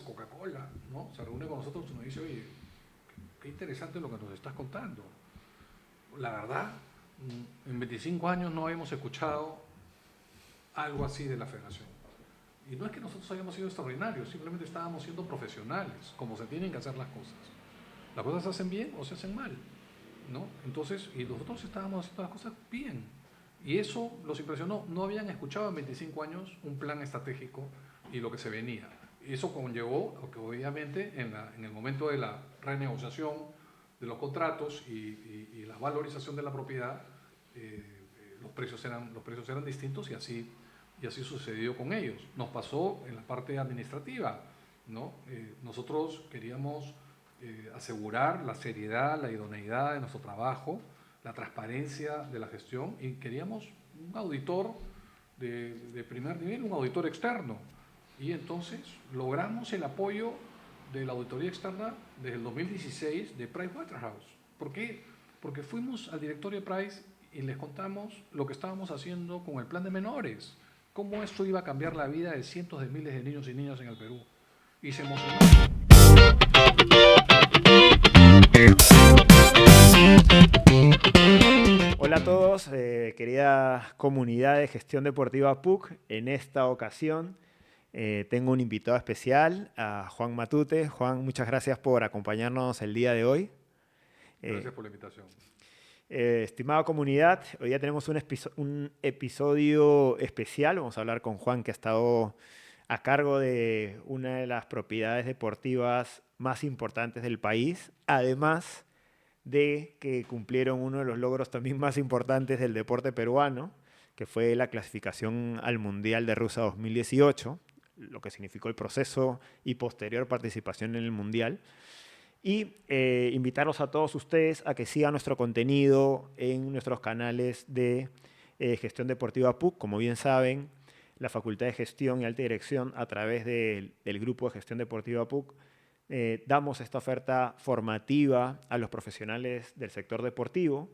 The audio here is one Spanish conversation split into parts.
Coca-Cola, ¿no? Se reúne con nosotros y nos dice, oye, qué interesante lo que nos estás contando. La verdad, en 25 años no habíamos escuchado algo así de la federación. Y no es que nosotros hayamos sido extraordinarios, simplemente estábamos siendo profesionales, como se tienen que hacer las cosas. Las cosas se hacen bien o se hacen mal, ¿no? Entonces, y nosotros estábamos haciendo las cosas bien. Y eso los impresionó. No habían escuchado en 25 años un plan estratégico y lo que se venía. Eso conllevó a que obviamente en el momento de la renegociación de los contratos y la valorización de la propiedad, los precios eran distintos y así sucedió con ellos. Nos pasó en la parte administrativa, ¿no? Nosotros queríamos asegurar la seriedad, la idoneidad de nuestro trabajo, la transparencia de la gestión y queríamos un auditor de primer nivel, un auditor externo. Y entonces logramos el apoyo de la auditoría externa desde el 2016 de Pricewaterhouse. ¿Por qué? Porque fuimos al directorio de Price y les contamos lo que estábamos haciendo con el plan de menores, cómo esto iba a cambiar la vida de cientos de miles de niños y niñas en el Perú. Y se emocionó. Hola a todos, querida comunidad de gestión deportiva PUC. En esta ocasión tengo un invitado especial, a Juan Matute. Juan, muchas gracias por acompañarnos el día de hoy. Gracias por la invitación. Estimada comunidad, hoy ya tenemos un episodio especial. Vamos a hablar con Juan, que ha estado a cargo de una de las propiedades deportivas más importantes del país. Además de que cumplieron uno de los logros también más importantes del deporte peruano, que fue la clasificación al Mundial de Rusia 2018, lo que significó el proceso y posterior participación en el Mundial. Y invitarlos a todos ustedes a que sigan nuestro contenido en nuestros canales de Gestión Deportiva PUC. Como bien saben, la Facultad de Gestión y Alta Dirección, a través del Grupo de Gestión Deportiva PUC, damos esta oferta formativa a los profesionales del sector deportivo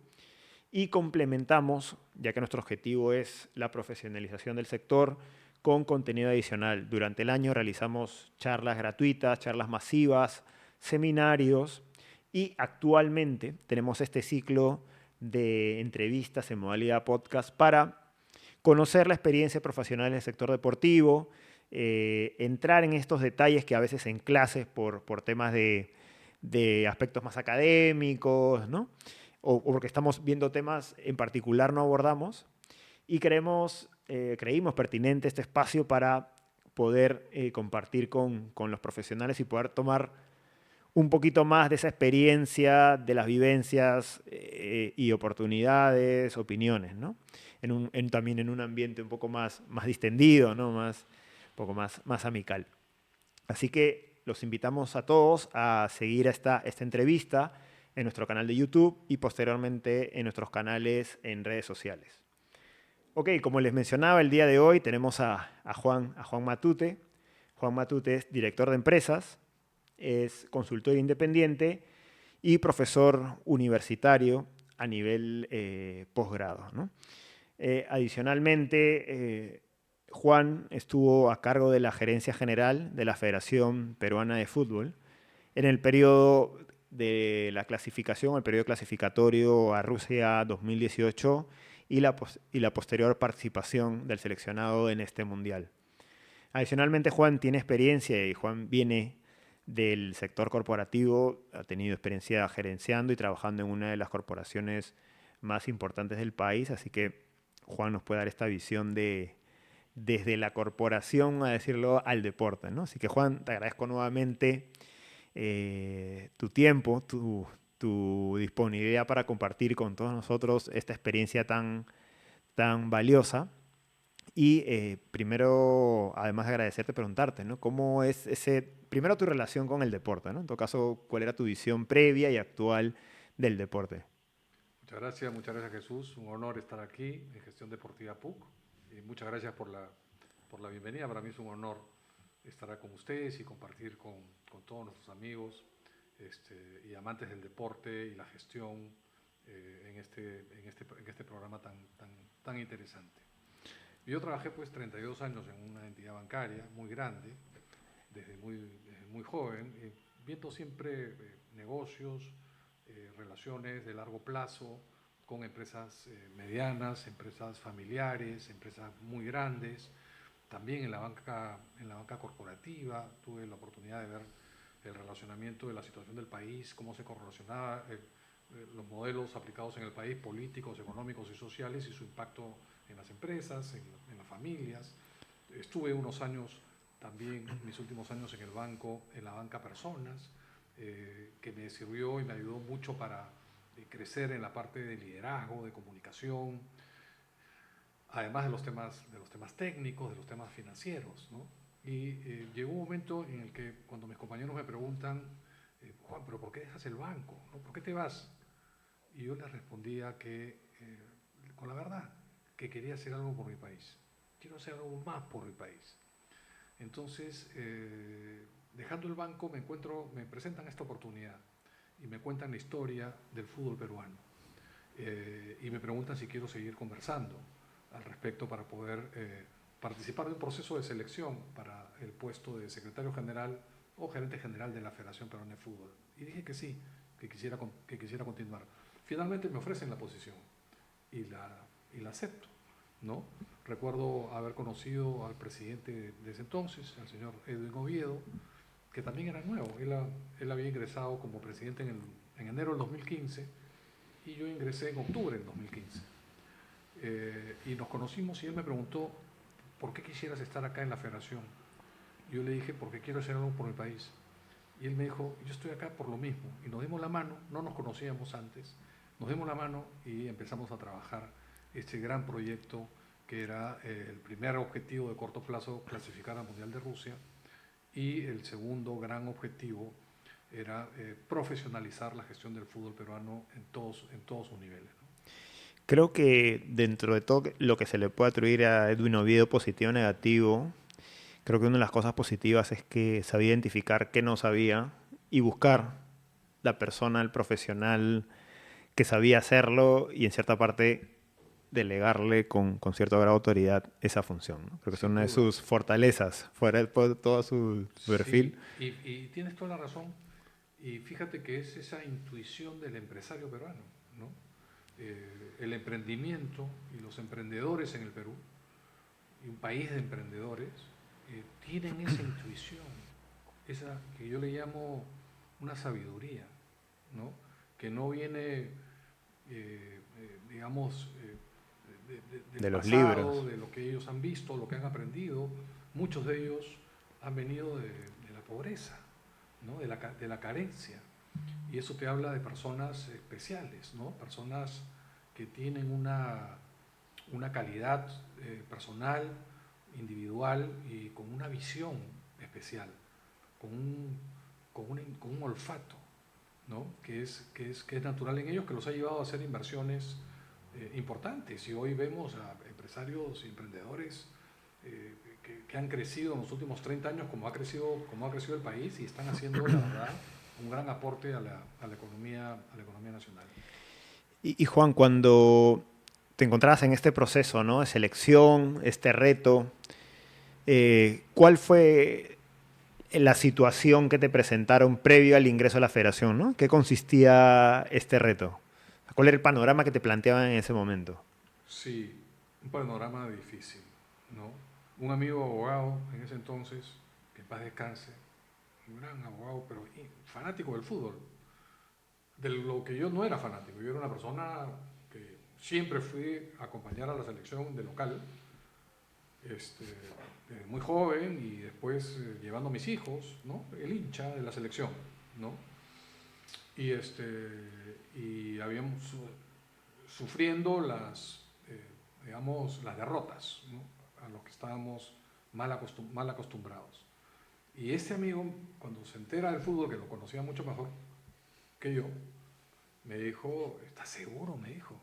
y complementamos, ya que nuestro objetivo es la profesionalización del sector, con contenido adicional. Durante el año realizamos charlas gratuitas, charlas masivas, seminarios y actualmente tenemos este ciclo de entrevistas en modalidad podcast para conocer la experiencia profesional del sector deportivo, entrar en estos detalles que a veces en clases por temas de aspectos más académicos, ¿no? O porque estamos viendo temas en particular no abordamos y creímos pertinente este espacio para poder compartir con los profesionales y poder tomar un poquito más de esa experiencia, de las vivencias y oportunidades, opiniones, ¿no? También en un ambiente un poco más distendido, ¿no? Un poco más amical. Así que los invitamos a todos a seguir esta entrevista en nuestro canal de YouTube y posteriormente en nuestros canales en redes sociales. Ok, como les mencionaba, el día de hoy tenemos a Juan Matute. Juan Matute es director de empresas, es consultor independiente y profesor universitario a nivel posgrado, ¿no? Adicionalmente, Juan estuvo a cargo de la gerencia general de la Federación Peruana de Fútbol en el periodo de la clasificación, el periodo clasificatorio a Rusia 2018 y la posterior participación del seleccionado en este mundial. Adicionalmente, Juan tiene experiencia y Juan viene del sector corporativo, ha tenido experiencia gerenciando y trabajando en una de las corporaciones más importantes del país, así que Juan nos puede dar esta visión desde la corporación, a decirlo, al deporte, ¿no? Así que Juan, te agradezco nuevamente tu tiempo, tu disponibilidad para compartir con todos nosotros esta experiencia tan valiosa. Y primero, además de agradecerte, preguntarte, ¿no? ¿Cómo es primero tu relación con el deporte, ¿no? En todo caso, ¿cuál era tu visión previa y actual del deporte? Muchas gracias Jesús. Un honor estar aquí en Gestión Deportiva PUC. Y muchas gracias por la bienvenida. Para mí es un honor estar con ustedes y compartir con todos nuestros amigos y amantes del deporte y la gestión en este programa tan interesante. Yo trabajé pues 32 años en una entidad bancaria muy grande desde muy joven, viendo siempre negocios, relaciones de largo plazo con empresas medianas, empresas familiares, empresas muy grandes. También en la banca corporativa tuve la oportunidad de ver el relacionamiento de la situación del país, cómo se correlacionaba los modelos aplicados en el país, políticos, económicos y sociales, y su impacto en las empresas, en las familias. Estuve unos años también, mis últimos años en el banco, en la banca personas, que me sirvió y me ayudó mucho para crecer en la parte de liderazgo, de comunicación, además de los temas técnicos, de los temas financieros, ¿no? Y llegó un momento en el que cuando mis compañeros me preguntan, Juan, ¿pero por qué dejas el banco? ¿No? ¿Por qué te vas? Y yo les respondía que, con la verdad, que quería hacer algo por mi país. Quiero hacer algo más por mi país. Entonces, dejando el banco, me presentan esta oportunidad y me cuentan la historia del fútbol peruano. Y me preguntan si quiero seguir conversando al respecto para poder participar de un proceso de selección para el puesto de secretario general o gerente general de la Federación Peruana de Fútbol. Y dije que sí, que quisiera continuar. Finalmente me ofrecen la posición y la acepto, ¿no? Recuerdo haber conocido al presidente de ese entonces, al señor Edwin Oviedo, que también era nuevo. Él había ingresado como presidente en enero del 2015 y yo ingresé en octubre del 2015. Y nos conocimos y él me preguntó, ¿por qué quisieras estar acá en la federación? Yo le dije, porque quiero hacer algo por mi país. Y él me dijo, yo estoy acá por lo mismo. Y nos dimos la mano, no nos conocíamos antes, nos dimos la mano y empezamos a trabajar este gran proyecto que era el primer objetivo de corto plazo, clasificar al Mundial de Rusia, y el segundo gran objetivo era profesionalizar la gestión del fútbol peruano en todos sus niveles, ¿no? Creo que dentro de todo lo que se le puede atribuir a Edwin Oviedo, positivo o negativo, creo que una de las cosas positivas es que sabía identificar qué no sabía y buscar la persona, el profesional que sabía hacerlo y en cierta parte delegarle con cierto grado de autoridad esa función, ¿no? Creo que es Sin una de duda. sus fortalezas, fuera de todo su perfil. Sí, y tienes toda la razón. Y fíjate que es esa intuición del empresario peruano, ¿no? El emprendimiento y los emprendedores en el Perú, y un país de emprendedores, tienen esa intuición, esa que yo le llamo una sabiduría, ¿no? Que no viene, digamos, del De los pasado, libros. de lo que ellos han visto, lo que han aprendido. Muchos de ellos han venido de la pobreza, ¿no? De la carencia. Y eso te habla de personas especiales, ¿no? Personas que tienen una calidad personal, individual y con una visión especial, con con un olfato, ¿no? Que es natural en ellos, que los ha llevado a hacer inversiones importantes. Y hoy vemos a empresarios y emprendedores que han crecido en los últimos 30 años como ha crecido el país y están haciendo, la verdad, un gran aporte a la economía nacional. Y Juan, cuando te encontrabas en este proceso, ¿no?, de selección, este reto, ¿cuál fue la situación que te presentaron previo al ingreso a la federación, ¿no? ¿Qué consistía este reto? ¿Cuál era el panorama que te planteaban en ese momento? Sí, un panorama difícil, ¿no? Un amigo abogado en ese entonces, que en paz descanse, un gran abogado, pero fanático del fútbol, de lo que yo no era fanático. Yo era una persona que siempre fui a acompañar a la selección de local, muy joven, y después llevando a mis hijos, ¿no? El hincha de la selección, ¿no? Y, y habíamos sufriendo digamos, las derrotas, ¿no? A los que estábamos mal acostumbrados. Y este amigo, cuando se entera del fútbol, que lo conocía mucho mejor que yo, me dijo, ¿estás seguro? Me dijo,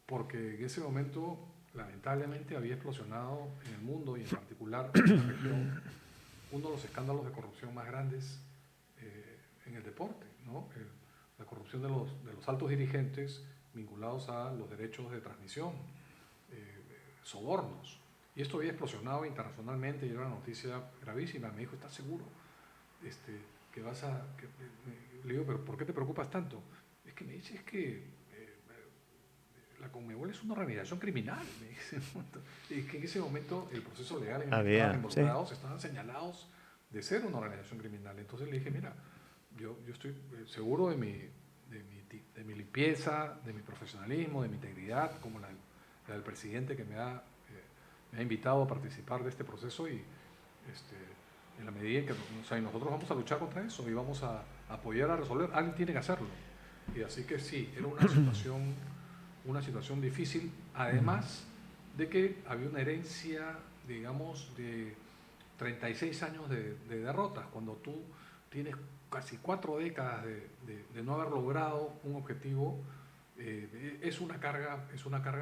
porque en ese momento lamentablemente había explosionado en el mundo y en particular en la región uno de los escándalos de corrupción más grandes en el deporte, ¿no? La corrupción de los altos dirigentes vinculados a los derechos de transmisión, sobornos. Y esto había explosionado internacionalmente y era una noticia gravísima. Me dijo, ¿estás seguro? que vas a... le digo, pero ¿por qué te preocupas tanto? Es que me dice, es que la Conmebol es una organización criminal, me dice. Y que en ese momento el proceso legal en el que estaban involucrados estaban señalados de ser una organización criminal. Entonces le dije, mira, yo estoy seguro de mi limpieza, de mi profesionalismo, de mi integridad, como la del presidente que me ha invitado a participar de este proceso y en la medida en que nosotros vamos a luchar contra eso y vamos a apoyar a resolver, alguien tiene que hacerlo. Y así que sí, era una situación difícil, además de que había una herencia, digamos, de 36 años de derrotas, cuando tú tienes casi 4 décadas de no haber logrado un objetivo, es una carga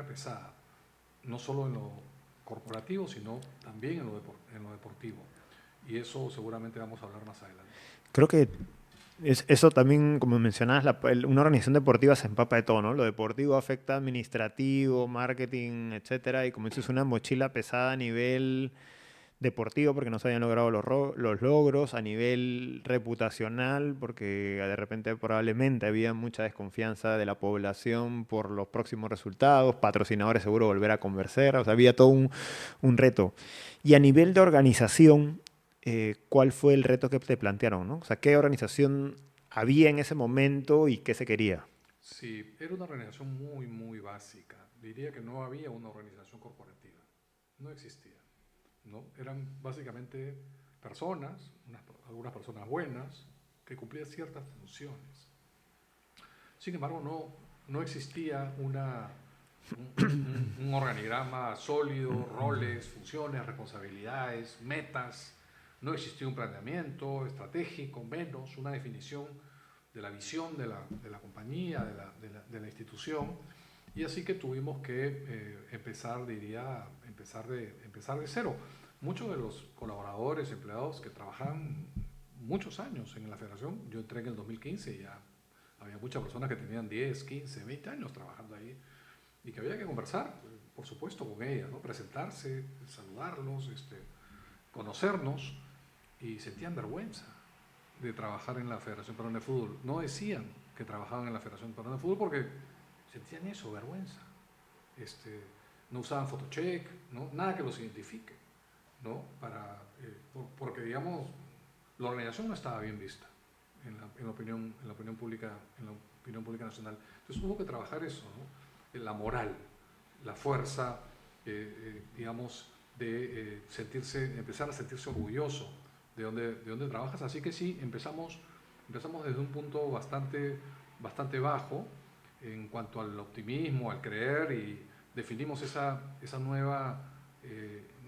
pesada, no solo en lo corporativo, sino también en lo deportivo. Y eso seguramente vamos a hablar más adelante. Creo que eso también, como mencionabas, una organización deportiva se empapa de todo, ¿no? Lo deportivo afecta administrativo, marketing, etcétera, y como dices, una mochila pesada a nivel deportivo porque no se habían logrado los logros, a nivel reputacional porque de repente probablemente había mucha desconfianza de la población por los próximos resultados, patrocinadores seguro volver a convencer, o sea, había todo un reto. Y a nivel de organización, ¿cuál fue el reto que te plantearon, ¿no? O sea, ¿qué organización había en ese momento y qué se quería? Sí, era una organización muy, muy básica. Diría que no había una organización corporativa. No existía, ¿no? Eran básicamente personas, algunas personas buenas, que cumplían ciertas funciones. Sin embargo, no existía un organigrama sólido, roles, funciones, responsabilidades, metas. No existía un planeamiento estratégico, menos una definición de la visión de la compañía, de la institución. Y así que tuvimos que empezar de cero. Muchos de los colaboradores, empleados que trabajaban muchos años en la federación, yo entré en el 2015 y ya había muchas personas que tenían 10, 15, 20 años trabajando ahí y que había que conversar, por supuesto, con ellas, ¿no? Presentarse, saludarlos, conocernos, y sentían vergüenza de trabajar en la Federación Peruana de Fútbol. No decían que trabajaban en la Federación Peruana de Fútbol porque sentían eso, vergüenza. No usaban photocheck, ¿no? Nada que los identifique, ¿no? Porque, digamos, la organización no estaba bien vista en la opinión pública nacional. Entonces hubo que trabajar eso, ¿no? La moral, la fuerza, digamos, de empezar a sentirse orgulloso de dónde trabajas. Así que sí, empezamos desde un punto bastante bajo en cuanto al optimismo, al creer, y definimos esa nueva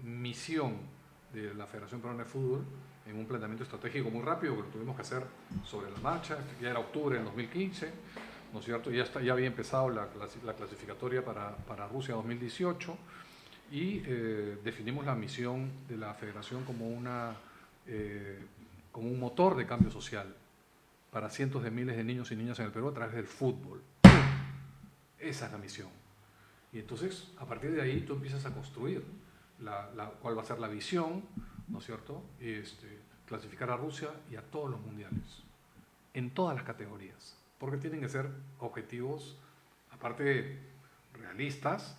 misión de la Federación Peruana de Fútbol en un planteamiento estratégico muy rápido que lo tuvimos que hacer sobre la marcha. Ya era octubre del 2015, ¿no es cierto? Ya había empezado la clasificatoria para Rusia 2018 y definimos la misión de la Federación como un motor de cambio social para cientos de miles de niños y niñas en el Perú a través del fútbol. Esa es la misión. Y entonces, a partir de ahí, tú empiezas a construir cuál va a ser la visión, ¿no es cierto? Clasificar a Rusia y a todos los mundiales, en todas las categorías, porque tienen que ser objetivos, aparte realistas,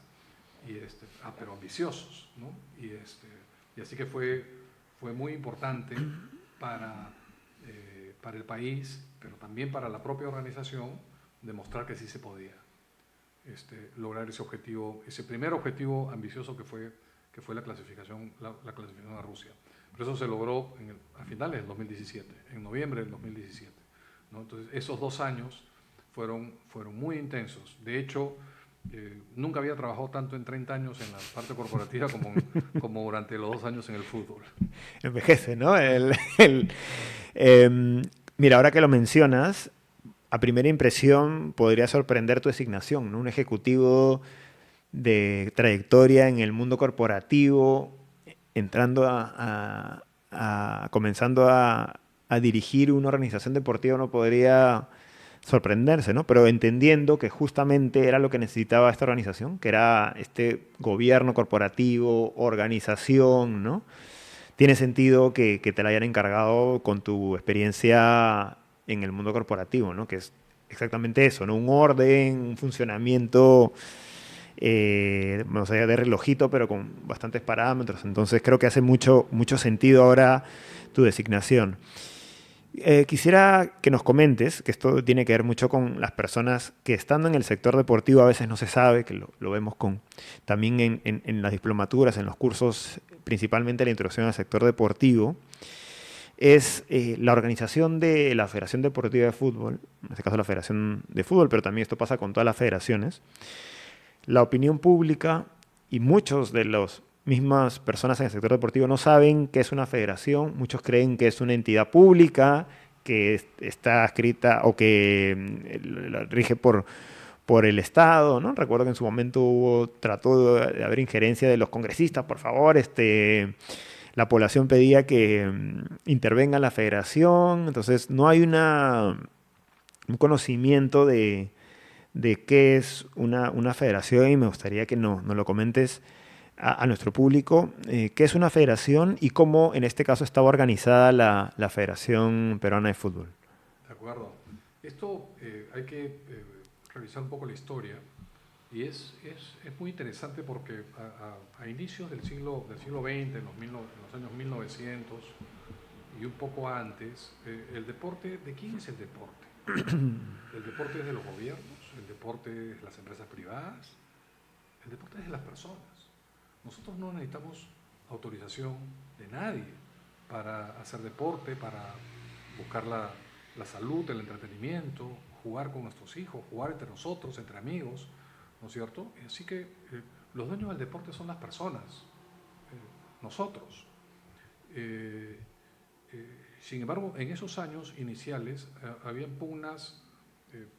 pero ambiciosos, ¿no? Y así que fue muy importante para el país, pero también para la propia organización, demostrar que sí se podía lograr ese objetivo, ese primer objetivo ambicioso que fue la clasificación a Rusia. Pero eso se logró a finales del 2017, en noviembre del 2017, ¿no? Entonces, esos 2 años fueron muy intensos. De hecho, nunca había trabajado tanto en 30 años en la parte corporativa como durante los 2 años en el fútbol. Envejece, ¿no? Mira, ahora que lo mencionas, a primera impresión podría sorprender tu designación, ¿no? Un ejecutivo de trayectoria en el mundo corporativo, entrando comenzando a dirigir una organización deportiva, no podría sorprenderse, ¿no? Pero entendiendo que justamente era lo que necesitaba esta organización, que era este gobierno corporativo, organización, ¿no? tiene sentido que te la hayan encargado con tu experiencia en el mundo corporativo, ¿no? Que es exactamente eso, ¿no? Un orden, un funcionamiento, no sé, de relojito, pero con bastantes parámetros. Entonces creo que hace mucho sentido ahora tu designación. Quisiera que nos comentes, que esto tiene que ver mucho con las personas que estando en el sector deportivo a veces no se sabe, que lo vemos también en las diplomaturas, en los cursos, principalmente la introducción al sector deportivo, es la organización de la Federación Deportiva de Fútbol, en este caso la Federación de Fútbol, pero también esto pasa con todas las federaciones. La opinión pública y muchos de las mismas personas en el sector deportivo no saben qué es una federación, muchos creen que es una entidad pública que está escrita o que la rige por el Estado, ¿no? Recuerdo que en su momento trató de haber injerencia de los congresistas, por favor, la población pedía que intervenga la federación, entonces no hay un conocimiento de qué es una federación y me gustaría que nos lo comentes a nuestro público, qué es una federación y cómo en este caso estaba organizada la Federación Peruana de Fútbol. De acuerdo. Esto hay que revisar un poco la historia y es muy interesante porque a inicios del siglo XX, en los años 1900 y un poco antes, el deporte, ¿de quién es el deporte? El deporte es de los gobiernos, el deporte es de las empresas privadas, el deporte es de las personas. Nosotros no necesitamos autorización de nadie para hacer deporte, para buscar la salud, el entretenimiento, jugar con nuestros hijos, jugar entre nosotros, entre amigos, ¿no es cierto? Así que los dueños del deporte son las personas, nosotros. Eh, Sin embargo, en esos años iniciales había pugnas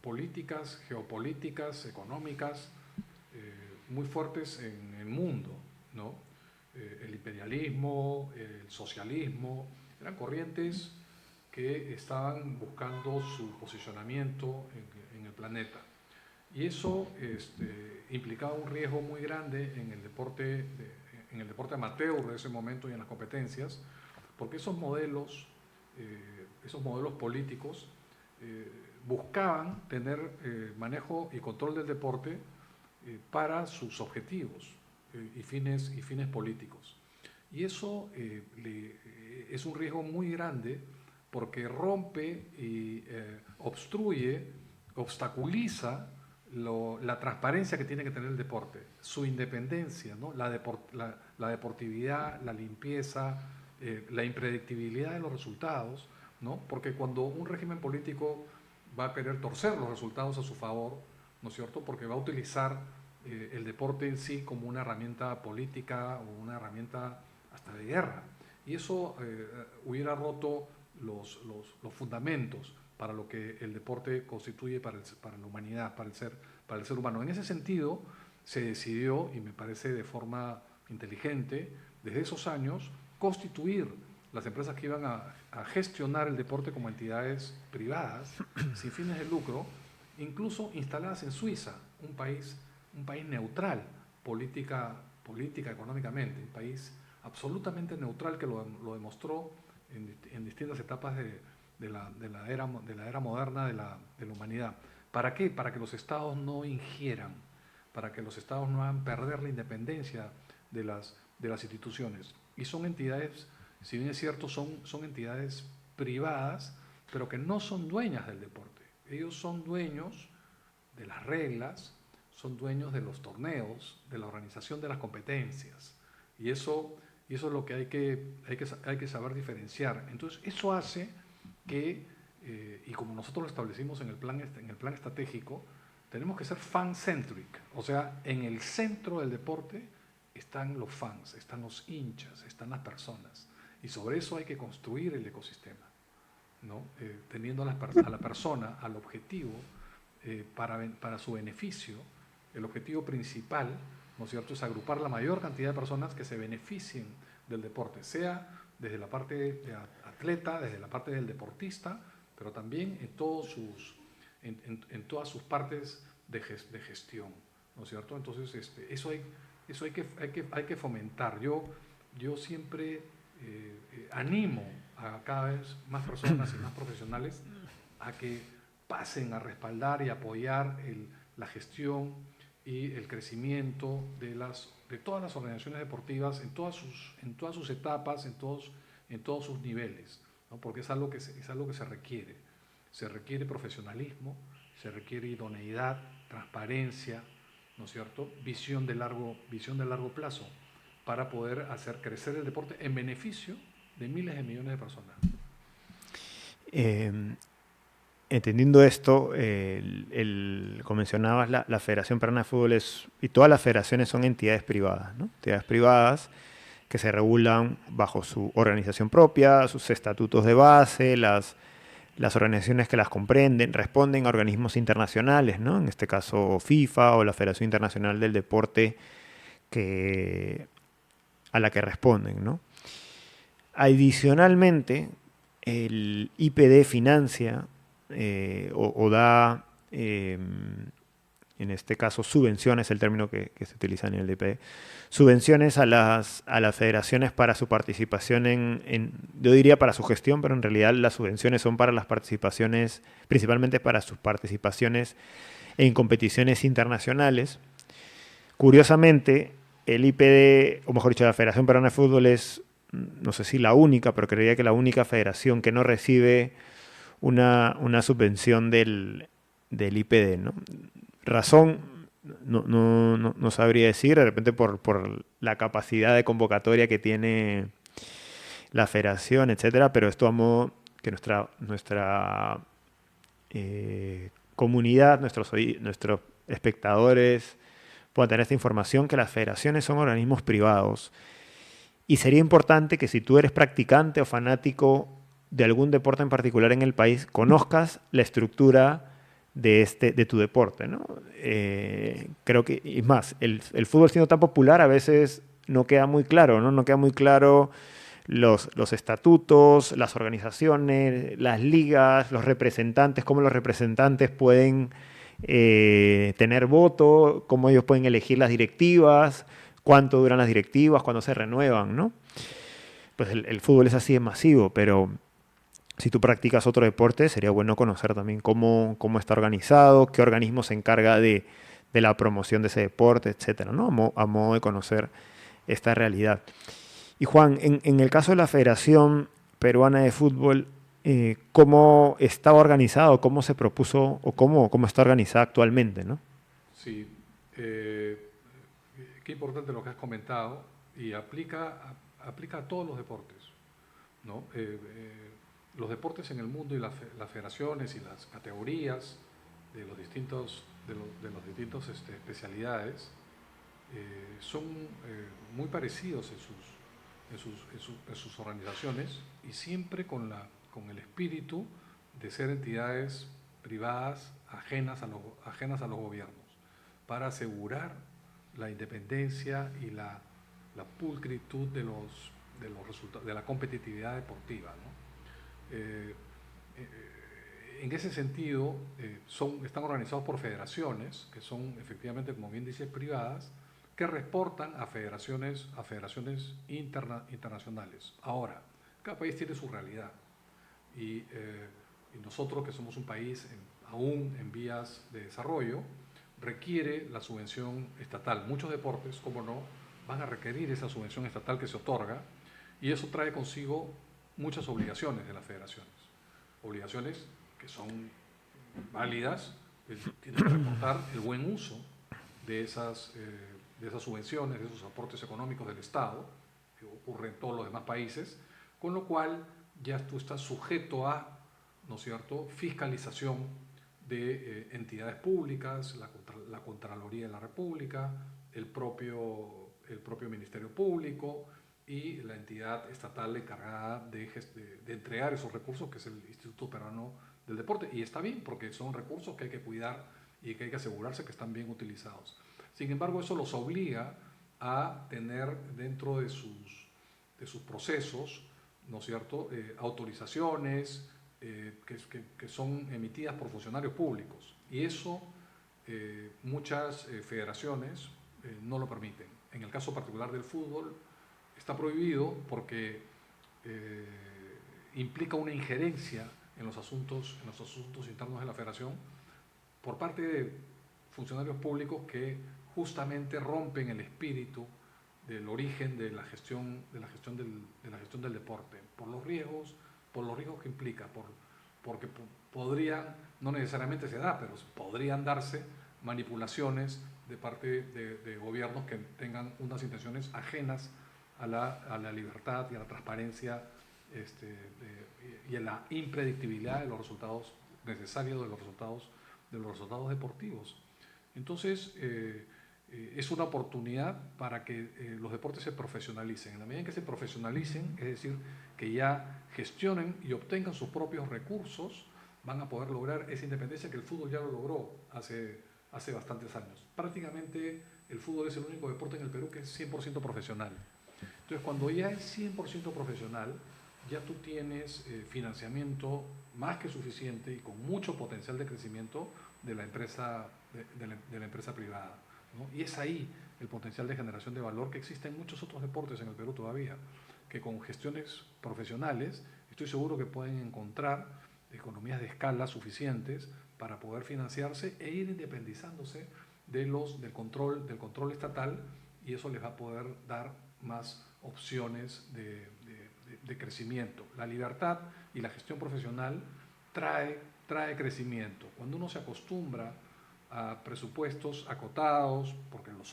políticas, geopolíticas, económicas, muy fuertes en el mundo, ¿no? El imperialismo, el socialismo, eran corrientes que estaban buscando su posicionamiento en el planeta. Y eso implicaba un riesgo muy grande en el deporte amateur de ese momento y en las competencias, porque esos modelos políticos buscaban tener manejo y control del deporte para sus objetivos y fines políticos. Y eso es un riesgo muy grande porque rompe y obstruye, obstaculiza la transparencia que tiene que tener el deporte, su independencia, ¿no? La deportividad, la limpieza, la impredictibilidad de los resultados, ¿no? Porque cuando un régimen político va a querer torcer los resultados a su favor, ¿no es cierto? Porque va a utilizar el deporte en sí como una herramienta política o una herramienta hasta de guerra. Y eso hubiera roto los fundamentos para lo que el deporte constituye para la humanidad, para el ser humano. En ese sentido, se decidió, y me parece de forma inteligente, desde esos años, constituir las empresas que iban a gestionar el deporte como entidades privadas, sin fines de lucro, incluso instaladas en Suiza, un país neutral, económicamente, un país absolutamente neutral que lo demostró en distintas etapas de la era moderna de la humanidad. ¿Para qué? Para que los estados no ingieran, para que los estados no hagan perder la independencia de las instituciones. Y son entidades, si bien es cierto, son entidades privadas, pero que no son dueñas del deporte. Ellos son dueños de las reglas, son dueños de los torneos, de la organización de las competencias. Y eso es lo que hay que saber diferenciar. Entonces, eso hace que, y como nosotros lo establecimos en el plan estratégico, tenemos que ser fan-centric. O sea, en el centro del deporte están los fans, están los hinchas, están las personas. Y sobre eso hay que construir el ecosistema, ¿no? Teniendo a la persona, al objetivo, para su beneficio. El objetivo principal, ¿no es cierto?, es agrupar la mayor cantidad de personas que se beneficien del deporte, sea desde la parte de atleta, desde la parte del deportista, pero también en todas sus partes de gestión, ¿no es cierto? Entonces, eso hay que fomentar. Yo siempre animo a cada vez más personas y más profesionales a que pasen a respaldar y apoyar la gestión y el crecimiento de todas las organizaciones deportivas en todas sus etapas, en todos sus niveles, ¿no? Porque es algo que se requiere. Se requiere profesionalismo, se requiere idoneidad, transparencia, ¿no es cierto? Visión de largo plazo para poder hacer crecer el deporte en beneficio de miles de millones de personas. Entendiendo esto, como mencionabas, la Federación Peruana de Fútbol y todas las federaciones son entidades privadas, ¿no? Entidades privadas que se regulan bajo su organización propia, sus estatutos de base, las organizaciones que las comprenden, responden a organismos internacionales, ¿no? En este caso FIFA o la Federación Internacional del Deporte a la que responden, ¿no? Adicionalmente, el IPD financia o da, en este caso, subvenciones, el término que se utiliza en el IPD, subvenciones a las federaciones para su participación yo diría para su gestión, pero en realidad las subvenciones son para las participaciones, principalmente para sus participaciones en competiciones internacionales. Curiosamente, el IPD, o mejor dicho, la Federación Peruana de Fútbol es, no sé si la única, pero creería que la única federación que no recibe una subvención del IPD, ¿no? Razón, no sabría decir, de repente por la capacidad de convocatoria que tiene la federación, etcétera, pero esto a modo que nuestra comunidad, nuestros espectadores puedan tener esta información, que las federaciones son organismos privados. Y sería importante que si tú eres practicante o fanático de algún deporte en particular en el país, conozcas la estructura de tu deporte, ¿no? Creo que, y más, el fútbol siendo tan popular a veces no queda muy claro, ¿no? No queda muy claro los estatutos, las organizaciones, las ligas, los representantes, cómo los representantes pueden tener voto, cómo ellos pueden elegir las directivas, cuánto duran las directivas, cuándo se renuevan, ¿no? Pues el fútbol es así de masivo, pero si tú practicas otro deporte, sería bueno conocer también cómo está organizado, qué organismo se encarga de la promoción de ese deporte, etcétera, ¿no? A modo de conocer esta realidad. Y Juan, en el caso de la Federación Peruana de Fútbol, ¿cómo estaba organizado, cómo se propuso o cómo está organizada actualmente, ¿no? Sí, qué importante lo que has comentado y aplica a todos los deportes, ¿no? Los deportes en el mundo y las federaciones y las categorías de los distintos especialidades son muy parecidos en sus organizaciones y siempre con el espíritu de ser entidades privadas ajenas a los gobiernos, para asegurar la independencia y la pulcritud de los resultados, de la competitividad deportiva, ¿no? En ese sentido, están organizados por federaciones, que son efectivamente, como bien dices, privadas, que reportan a federaciones internacionales. Ahora, cada país tiene su realidad y nosotros, que somos un país aún en vías de desarrollo, requiere la subvención estatal. Muchos deportes, como no, van a requerir esa subvención estatal que se otorga, y eso trae consigo muchas obligaciones de las federaciones. Obligaciones que son válidas, tienen que reportar el buen uso de esas subvenciones, de esos aportes económicos del Estado, que ocurre en todos los demás países, con lo cual ya tú estás sujeto a, ¿no es cierto?, fiscalización de entidades públicas, la Contraloría de la República, el propio Ministerio Público y la entidad estatal encargada de entregar esos recursos, que es el Instituto Peruano del Deporte. Y está bien, porque son recursos que hay que cuidar y que hay que asegurarse que están bien utilizados. Sin embargo, eso los obliga a tener dentro de sus procesos, ¿no es cierto?, autorizaciones que son emitidas por funcionarios públicos. Y eso muchas federaciones no lo permiten. En el caso particular del fútbol está prohibido porque eh, implica una injerencia en los asuntos internos de la federación por parte de funcionarios públicos que justamente rompen el espíritu del origen de la gestión del deporte, por los riesgos que implica, porque podrían, no necesariamente se da, pero podrían darse manipulaciones de parte de gobiernos que tengan unas intenciones ajenas a la libertad y a la transparencia, y a la impredictibilidad de los resultados necesarios de los resultados deportivos. Entonces, es una oportunidad para que los deportes se profesionalicen. En la medida en que se profesionalicen, es decir, que ya gestionen y obtengan sus propios recursos, van a poder lograr esa independencia que el fútbol ya lo logró hace bastantes años. Prácticamente el fútbol es el único deporte en el Perú que es 100% profesional. Entonces, cuando ya es 100% profesional, ya tú tienes financiamiento más que suficiente y con mucho potencial de crecimiento de la empresa, de la empresa privada, ¿no? Y es ahí el potencial de generación de valor que existe en muchos otros deportes en el Perú todavía, que con gestiones profesionales estoy seguro que pueden encontrar economías de escala suficientes para poder financiarse e ir independizándose del control estatal, y eso les va a poder dar más opciones de crecimiento. La libertad y la gestión profesional trae crecimiento. Cuando uno se acostumbra a presupuestos acotados, porque los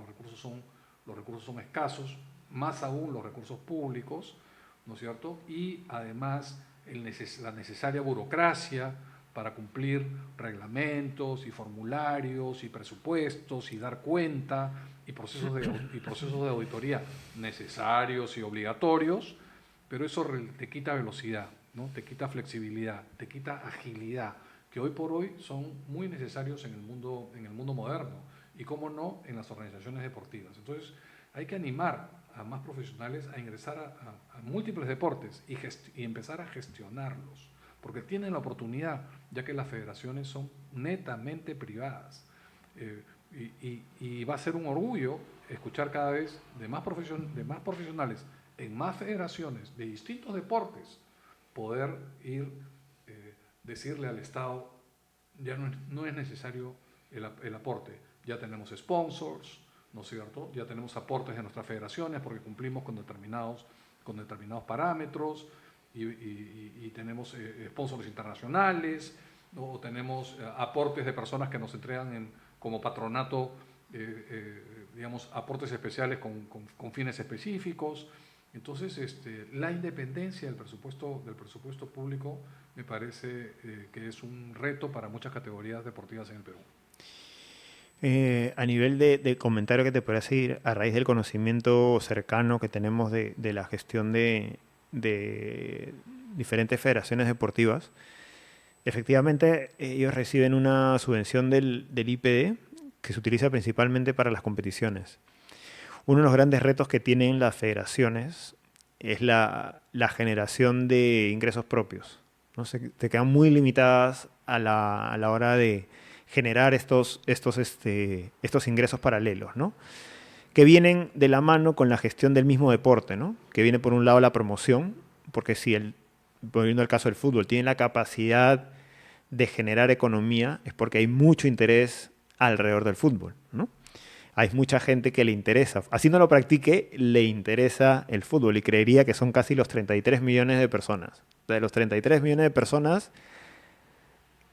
recursos son escasos, más aún los recursos públicos, ¿no es cierto? Y además la necesaria burocracia para cumplir reglamentos y formularios y presupuestos y dar cuenta y procesos de auditoría necesarios y obligatorios, pero eso te quita velocidad, ¿no? Te quita flexibilidad, te quita agilidad, que hoy por hoy son muy necesarios en el mundo moderno y, cómo no, en las organizaciones deportivas. Entonces, hay que animar a más profesionales a ingresar a múltiples deportes y empezar a gestionarlos, porque tienen la oportunidad, ya que las federaciones son netamente privadas. Y va a ser un orgullo escuchar cada vez de más profesionales en más federaciones de distintos deportes poder decirle al Estado: ya no es necesario el aporte, ya tenemos sponsors, ¿no es cierto? Ya tenemos aportes de nuestras federaciones porque cumplimos con determinados parámetros, y tenemos sponsors internacionales, ¿no? O tenemos aportes de personas que nos entregan como patronato, digamos, aportes especiales con fines específicos. Entonces, la independencia del presupuesto público me parece que es un reto para muchas categorías deportivas en el Perú. A nivel de comentario que te podría seguir a raíz del conocimiento cercano que tenemos de la gestión de diferentes federaciones deportivas, efectivamente ellos reciben una subvención del IPD que se utiliza principalmente para las competiciones. Uno de los grandes retos que tienen las federaciones es la generación de ingresos propios, ¿no? Te quedan muy limitadas a la hora de generar estos ingresos paralelos, ¿no? Que vienen de la mano con la gestión del mismo deporte, ¿no? Que viene por un lado la promoción, porque si volviendo al caso del fútbol, tiene la capacidad de generar economía, es porque hay mucho interés alrededor del fútbol, ¿no? Hay mucha gente que le interesa, así no lo practique, le interesa el fútbol, y creería que son casi los 33 millones de personas. De los 33 millones de personas,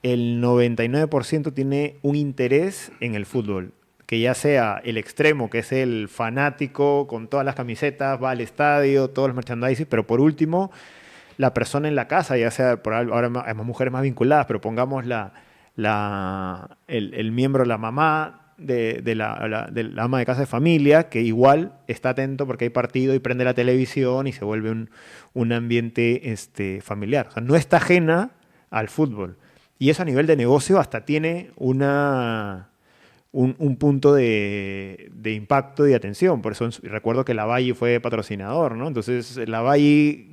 el 99% tiene un interés en el fútbol, que ya sea el extremo, que es el fanático con todas las camisetas, va al estadio, todos los merchandising, pero por último, la persona en la casa, ya sea, ahora hay más mujeres más vinculadas, pero pongamos el miembro, la mamá de la ama de casa de familia, que igual está atento porque hay partido y prende la televisión y se vuelve un ambiente familiar. O sea, no está ajena al fútbol. Y eso a nivel de negocio hasta tiene un punto de impacto y de atención. Por eso recuerdo que Lavalle fue patrocinador, ¿no? Entonces, Lavalle,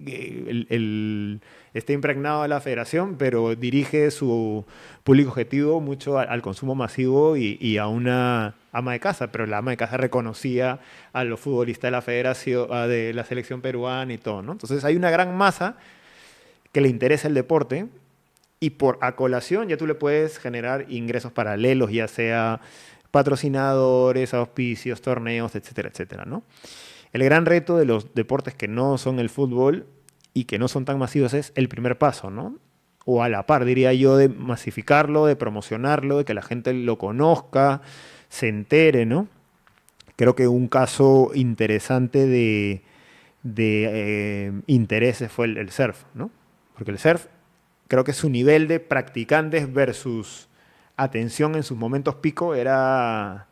está impregnado de la federación, pero dirige su público objetivo mucho al consumo masivo y a una ama de casa, pero la ama de casa reconocía a los futbolistas de la federación, de la selección peruana y todo, ¿no? Entonces hay una gran masa que le interesa el deporte y por acolación ya tú le puedes generar ingresos paralelos, ya sea patrocinadores, auspicios, torneos, etcétera, etcétera, ¿no? El gran reto de los deportes que no son el fútbol y que no son tan masivos es el primer paso, ¿no? O a la par, diría yo, de masificarlo, de promocionarlo, de que la gente lo conozca, se entere, ¿no? Creo que un caso interesante de intereses fue el surf, ¿no? Porque el surf, creo que su nivel de practicantes versus atención en sus momentos pico era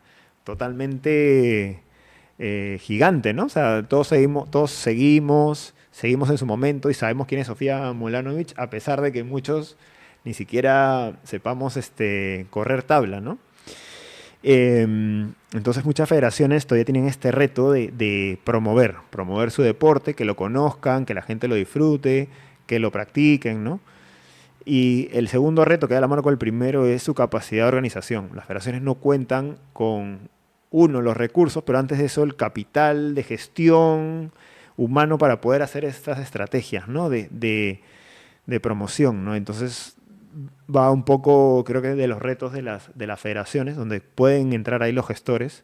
totalmente gigante, ¿no? O sea, seguimos en su momento y sabemos quién es Sofía Mulanovic, a pesar de que muchos ni siquiera sepamos correr tabla, ¿no? Entonces muchas federaciones todavía tienen este reto de promover su deporte, que lo conozcan, que la gente lo disfrute, que lo practiquen, ¿no? Y el segundo reto, que da la mano con el primero, es su capacidad de organización. Las federaciones no cuentan con, uno, los recursos, pero antes de eso el capital de gestión humano para poder hacer estas estrategias, ¿no? de promoción, ¿no? Entonces va un poco, creo que de los retos de las federaciones, donde pueden entrar ahí los gestores,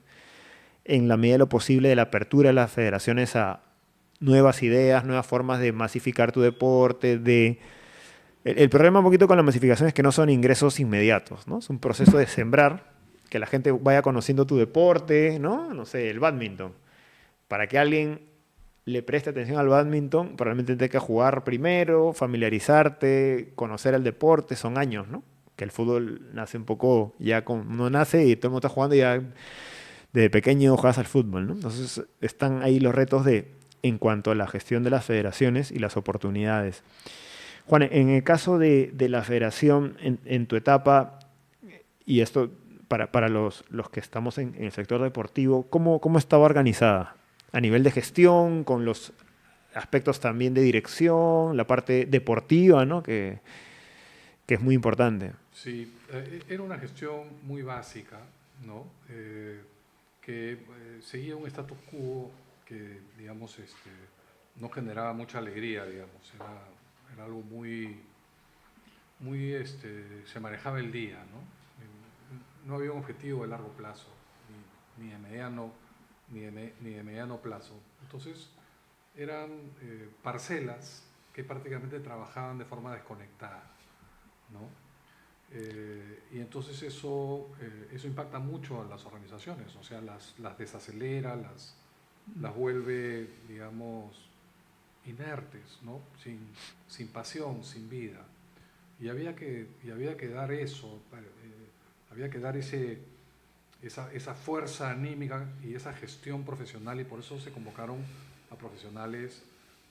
en la medida de lo posible de la apertura de las federaciones a nuevas ideas, nuevas formas de masificar tu deporte, el problema un poquito con la masificación es que no son ingresos inmediatos, ¿no? Es un proceso de sembrar, que la gente vaya conociendo tu deporte, ¿no? No sé, el bádminton. Para que alguien le preste atención al bádminton, probablemente tenga que jugar primero, familiarizarte, conocer el deporte, son años, ¿no? Que el fútbol nace un poco ya con, no nace y todo el mundo está jugando y ya desde pequeño juegas al fútbol, ¿no? Entonces están ahí los retos en cuanto a la gestión de las federaciones y las oportunidades. Juan, en el caso de la federación, en tu etapa, y esto para los que estamos en el sector deportivo, ¿cómo estaba organizada? A nivel de gestión, con los aspectos también de dirección, la parte deportiva, ¿no? Que es muy importante. Sí, era una gestión muy básica, ¿no? Que seguía un status quo que, digamos, no generaba mucha alegría, digamos. Era algo se manejaba el día, ¿no? No había un objetivo de largo plazo, ni de mediano, ni de mediano plazo. Entonces, eran parcelas que prácticamente trabajaban de forma desconectada, ¿no? Y entonces eso impacta mucho a las organizaciones, o sea, las desacelera, las vuelve, digamos, inertes, ¿no? Sin pasión, sin vida. Y había que dar eso, había que dar esa fuerza anímica y esa gestión profesional, y por eso se convocaron a profesionales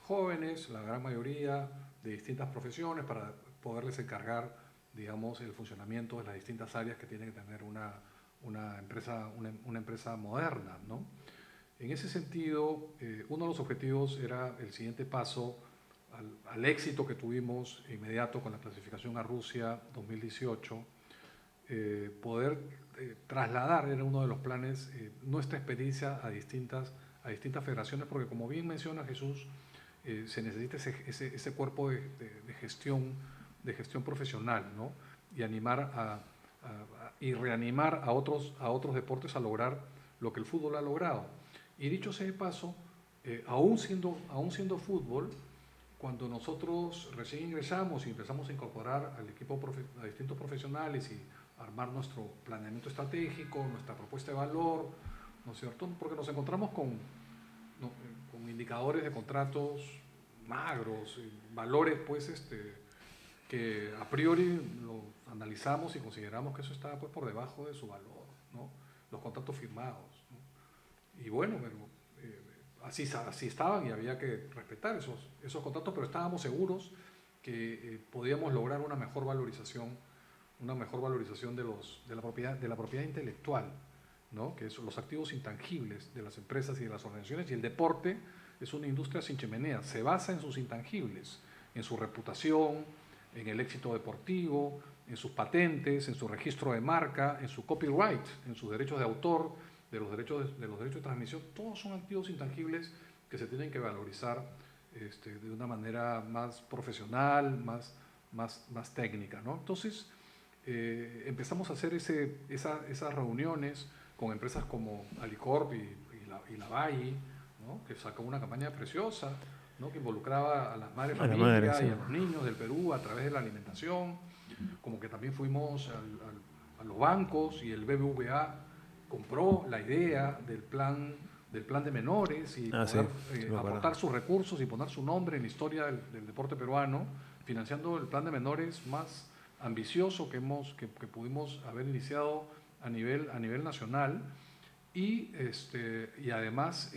jóvenes, la gran mayoría de distintas profesiones, para poderles encargar, digamos, el funcionamiento de las distintas áreas que tiene que tener una empresa moderna, ¿no? En ese sentido, uno de los objetivos era el siguiente paso al éxito que tuvimos inmediato con la clasificación a Rusia 2018, poder trasladar, era uno de los planes, nuestra experiencia a distintas federaciones, porque como bien menciona Jesús, se necesita ese cuerpo de gestión profesional, ¿no? Y y reanimar a otros deportes a lograr lo que el fútbol ha logrado. Y dicho sea de paso, aún siendo fútbol, cuando nosotros recién ingresamos y empezamos a incorporar al equipo a distintos profesionales y armar nuestro planeamiento estratégico, nuestra propuesta de valor, ¿no es cierto? Porque nos encontramos con indicadores de contratos magros, valores pues que a priori lo analizamos y consideramos que eso estaba pues por debajo de su valor, ¿no? Los contratos firmados, ¿no? Y bueno, pero así estaban y había que respetar esos contratos, pero estábamos seguros que podíamos lograr una mejor valorización de la propiedad intelectual, ¿no? Que son los activos intangibles de las empresas y de las organizaciones, y el deporte es una industria sin chimenea, se basa en sus intangibles, en su reputación, en el éxito deportivo, en sus patentes, en su registro de marca, en su copyright, en sus derechos de autor, de los derechos de transmisión. Todos son activos intangibles que se tienen que valorizar de una manera más profesional, más técnica, ¿no? Entonces, empezamos a hacer esas reuniones con empresas como Alicorp y la Valle, ¿no? Que sacó una campaña preciosa, ¿no? Que involucraba a las madres de familia sí. y a los niños del Perú a través de la alimentación, como que también fuimos a los bancos y el BBVA compró la idea del plan de menores y poder aportar sus recursos y poner su nombre en la historia del deporte peruano, financiando el plan de menores más ambicioso que pudimos haber iniciado a nivel nacional y además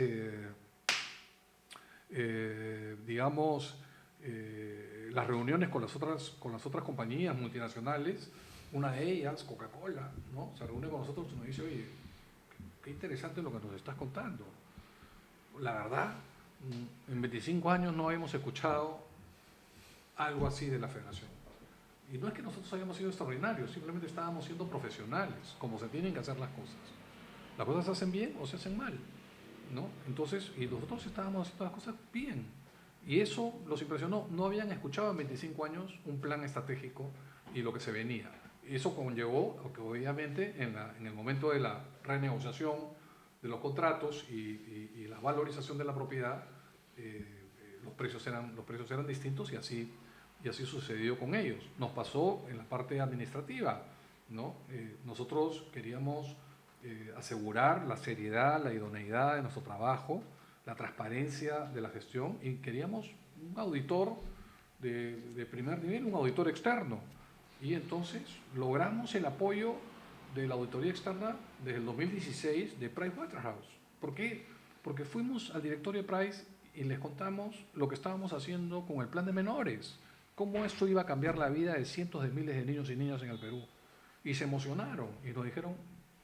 digamos las reuniones con las otras compañías multinacionales, una de ellas, Coca-Cola, ¿no? Se reúne con nosotros y nos dice, oye, qué interesante lo que nos estás contando. La verdad, en 25 años no habíamos escuchado algo así de la federación. Y no es que nosotros hayamos sido extraordinarios, simplemente estábamos siendo profesionales, como se tienen que hacer las cosas. Las cosas se hacen bien o se hacen mal, ¿no? Entonces, y nosotros estábamos haciendo las cosas bien. Y eso los impresionó. No habían escuchado en 25 años un plan estratégico y lo que se venía. Eso conllevó a que obviamente en el momento de la renegociación de los contratos y la valorización de la propiedad, los precios eran distintos y así sucedió con ellos. Nos pasó en la parte administrativa, ¿no? Nosotros queríamos asegurar la seriedad, la idoneidad de nuestro trabajo, la transparencia de la gestión y queríamos un auditor de primer nivel, un auditor externo. Y entonces logramos el apoyo de la auditoría externa desde el 2016 de Pricewaterhouse. ¿Por qué? Porque fuimos al directorio de Price y les contamos lo que estábamos haciendo con el plan de menores, cómo esto iba a cambiar la vida de cientos de miles de niños y niñas en el Perú. Y se emocionaron y nos dijeron,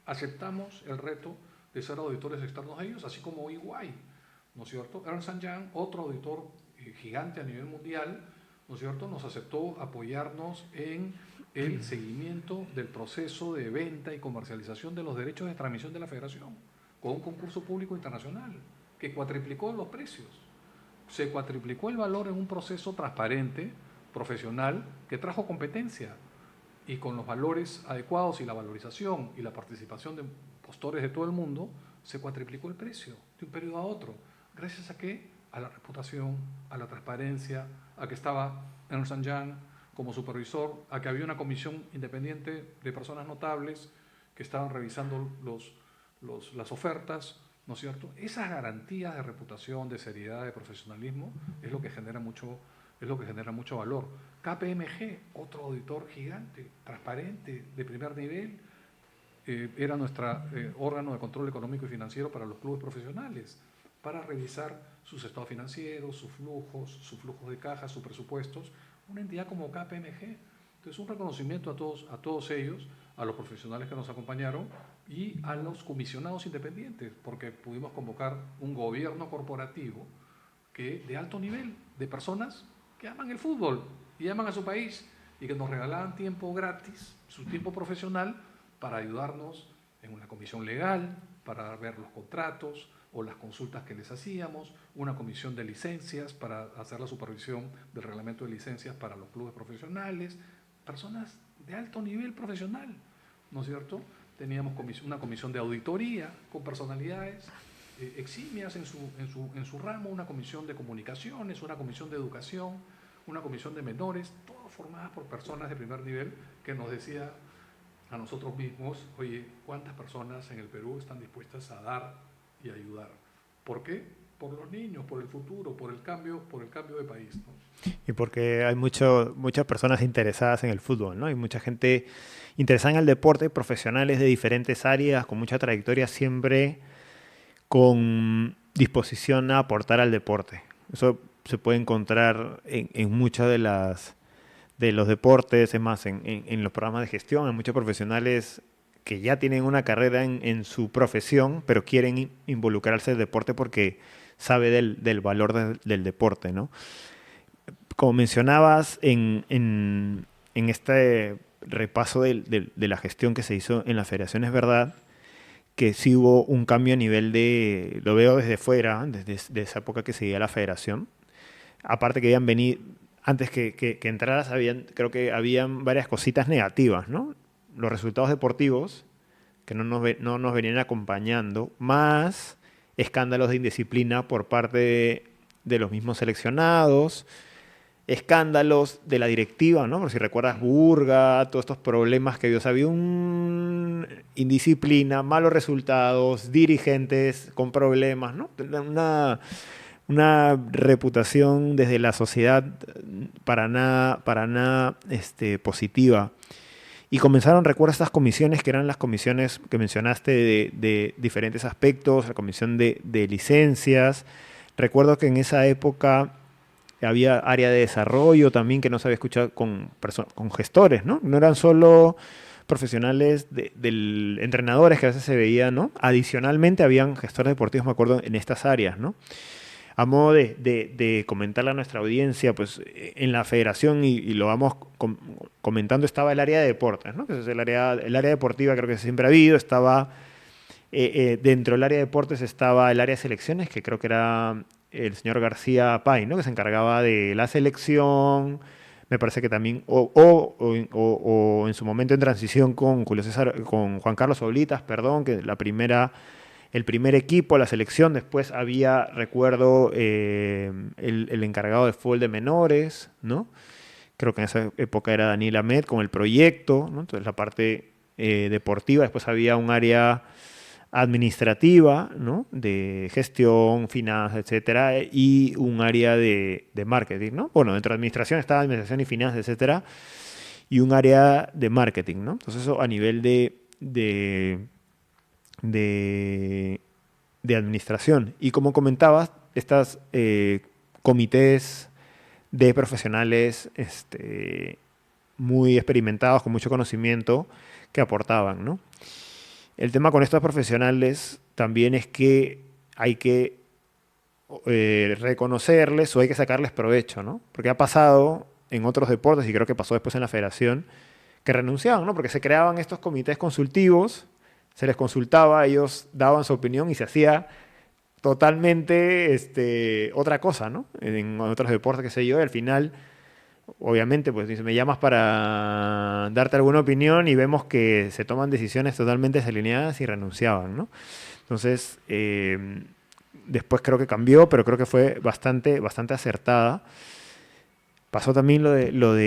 aceptamos el reto de ser auditores externos de ellos, así como EY, ¿no es cierto? Ernst & Young, otro auditor gigante a nivel mundial, ¿no es cierto?, nos aceptó apoyarnos en el seguimiento del proceso de venta y comercialización de los derechos de transmisión de la federación, con un concurso público internacional que cuatriplicó los precios. Se cuatriplicó el valor en un proceso transparente, profesional, que trajo competencia y con los valores adecuados y la valorización y la participación de postores de todo el mundo, se cuatriplicó el precio de un periodo a otro. ¿Gracias a qué? A la reputación, a la transparencia, a que estaba Ernst & Young como supervisor, a que había una comisión independiente de personas notables que estaban revisando las ofertas, ¿no es cierto? Esas garantías de reputación, de seriedad, de profesionalismo, es lo que genera mucho valor. KPMG, otro auditor gigante, transparente, de primer nivel, era nuestro órgano de control económico y financiero para los clubes profesionales, para revisar sus estados financieros, sus flujos de caja, sus presupuestos, una entidad como KPMG. Entonces, un reconocimiento a todos ellos, a los profesionales que nos acompañaron y a los comisionados independientes, porque pudimos convocar un gobierno corporativo de alto nivel, de personas que aman el fútbol y aman a su país y que nos regalaban tiempo gratis, su tiempo profesional, para ayudarnos en una comisión legal, para ver los contratos o las consultas que les hacíamos, una comisión de licencias para hacer la supervisión del reglamento de licencias para los clubes profesionales, personas de alto nivel profesional, ¿no es cierto? Teníamos una comisión de auditoría con personalidades eximias en su ramo, una comisión de comunicaciones, una comisión de educación, una comisión de menores, todas formadas por personas de primer nivel que nos decía a nosotros mismos, oye, ¿cuántas personas en el Perú están dispuestas a dar y ayudar? ¿Por qué? Por los niños, por el futuro, por el cambio de país, ¿no? Y porque hay muchas personas interesadas en el fútbol, ¿no? Hay mucha gente interesada en el deporte, profesionales de diferentes áreas, con mucha trayectoria, siempre con disposición a aportar al deporte. Eso se puede encontrar en muchas de los deportes, es más, en los programas de gestión, hay muchos profesionales que ya tienen una carrera en su profesión, pero quieren involucrarse en el deporte porque sabe del valor del deporte, ¿no? como mencionabas en este repaso de la gestión que se hizo en la federación, es verdad que sí hubo un cambio a nivel de, lo veo desde fuera, desde esa época que seguía la federación. Aparte que habían venido, antes que entraras, creo que habían varias cositas negativas, ¿no? Los resultados deportivos que no nos venían acompañando, más escándalos de indisciplina por parte de los mismos seleccionados, escándalos de la directiva, ¿no? Por si recuerdas Burga, todos estos problemas que había. O sea, había indisciplina, malos resultados, dirigentes con problemas, ¿no? Una reputación desde la sociedad para nada positiva. Y comenzaron, recuerdo, estas comisiones que eran las comisiones que mencionaste de diferentes aspectos, la comisión de licencias. Recuerdo que en esa época había área de desarrollo también que no se había escuchado con gestores, ¿no? No eran solo profesionales entrenadores que a veces se veían, ¿no? Adicionalmente habían gestores deportivos, me acuerdo, en estas áreas, ¿no? A modo de comentarle a nuestra audiencia, pues en la federación, y lo vamos comentando, estaba el área de deportes, ¿no? Que es el área deportiva, creo que siempre ha habido. Estaba dentro del área de deportes estaba el área de selecciones, que creo que era el señor García Pay, ¿no? Que se encargaba de la selección. Me parece que también, o en su momento en transición con con Juan Carlos Oblitas, perdón, que el primer equipo, la selección. Después había, recuerdo, el encargado de fútbol de menores, ¿no? Creo que en esa época era Daniel Ahmed con el proyecto, ¿no? Entonces la parte deportiva. Después había un área administrativa, ¿no? De gestión, finanzas, etcétera, y un área de marketing, ¿no? Bueno, dentro de administración estaba administración y finanzas, etcétera, y un área de marketing, ¿no? Entonces eso a nivel de, de administración. Y como comentabas, estas comités de profesionales muy experimentados, con mucho conocimiento, que aportaban, ¿no? El tema con estos profesionales también es que hay que reconocerles o hay que sacarles provecho, ¿no? Porque ha pasado en otros deportes, y creo que pasó después en la federación, que renunciaban, ¿no? Porque se creaban estos comités consultivos, se les consultaba, ellos daban su opinión y se hacía totalmente otra cosa, ¿no? En otros deportes, qué sé yo, y al final, obviamente, pues dice, me llamas para darte alguna opinión y vemos que se toman decisiones totalmente desalineadas y renunciaban, ¿no? Entonces, después creo que cambió, pero creo que fue bastante acertada. Pasó también toda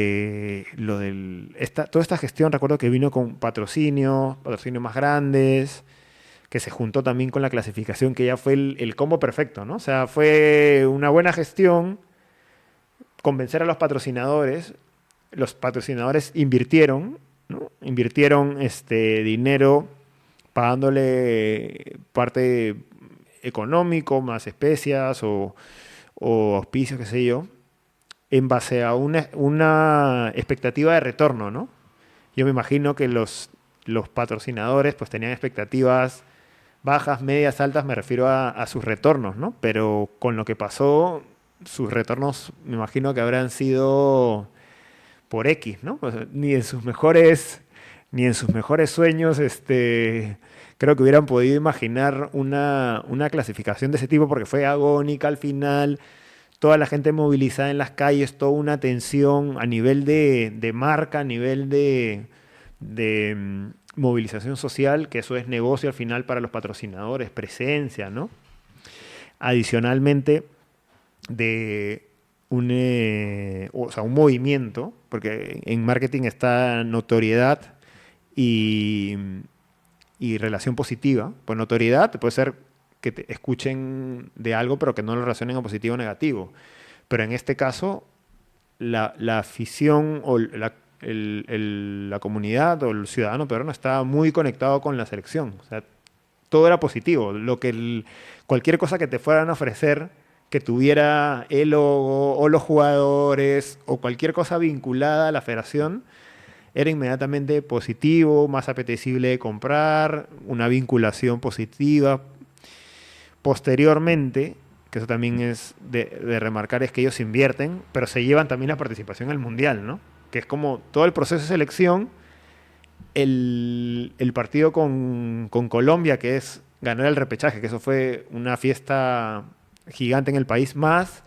esta gestión. Recuerdo que vino con patrocinios más grandes, que se juntó también con la clasificación, que ya fue el combo perfecto, ¿no? O sea, fue una buena gestión, convencer a los patrocinadores invirtieron, ¿no? Invirtieron dinero pagándole parte económico, más especias o auspicios, qué sé yo, en base a una expectativa de retorno, ¿no? Yo me imagino que los patrocinadores pues tenían expectativas bajas, medias, altas, me refiero a sus retornos, ¿no? Pero con lo que pasó, sus retornos me imagino que habrán sido por X, ¿no? O sea, ni en sus mejores sueños, creo que hubieran podido imaginar una clasificación de ese tipo, porque fue agónica al final, toda la gente movilizada en las calles, toda una tensión a nivel de marca, a nivel de movilización social, que eso es negocio al final para los patrocinadores, presencia, ¿no? Adicionalmente, de un movimiento, porque en marketing está notoriedad y, y relación positiva. Pues notoriedad puede ser que te escuchen de algo, pero que no lo relacionen a positivo o negativo. Pero en este caso, la afición o la comunidad o el ciudadano peruano estaba muy conectado con la selección. O sea, todo era positivo. Cualquier cosa que te fueran a ofrecer, que tuviera el logo o los jugadores o cualquier cosa vinculada a la federación, era inmediatamente positivo, más apetecible de comprar, una vinculación positiva. Posteriormente, que eso también es de remarcar, es que ellos invierten, pero se llevan también la participación en el Mundial, ¿no? Que es como todo el proceso de selección, el partido con Colombia, que es ganar el repechaje, que eso fue una fiesta gigante en el país, más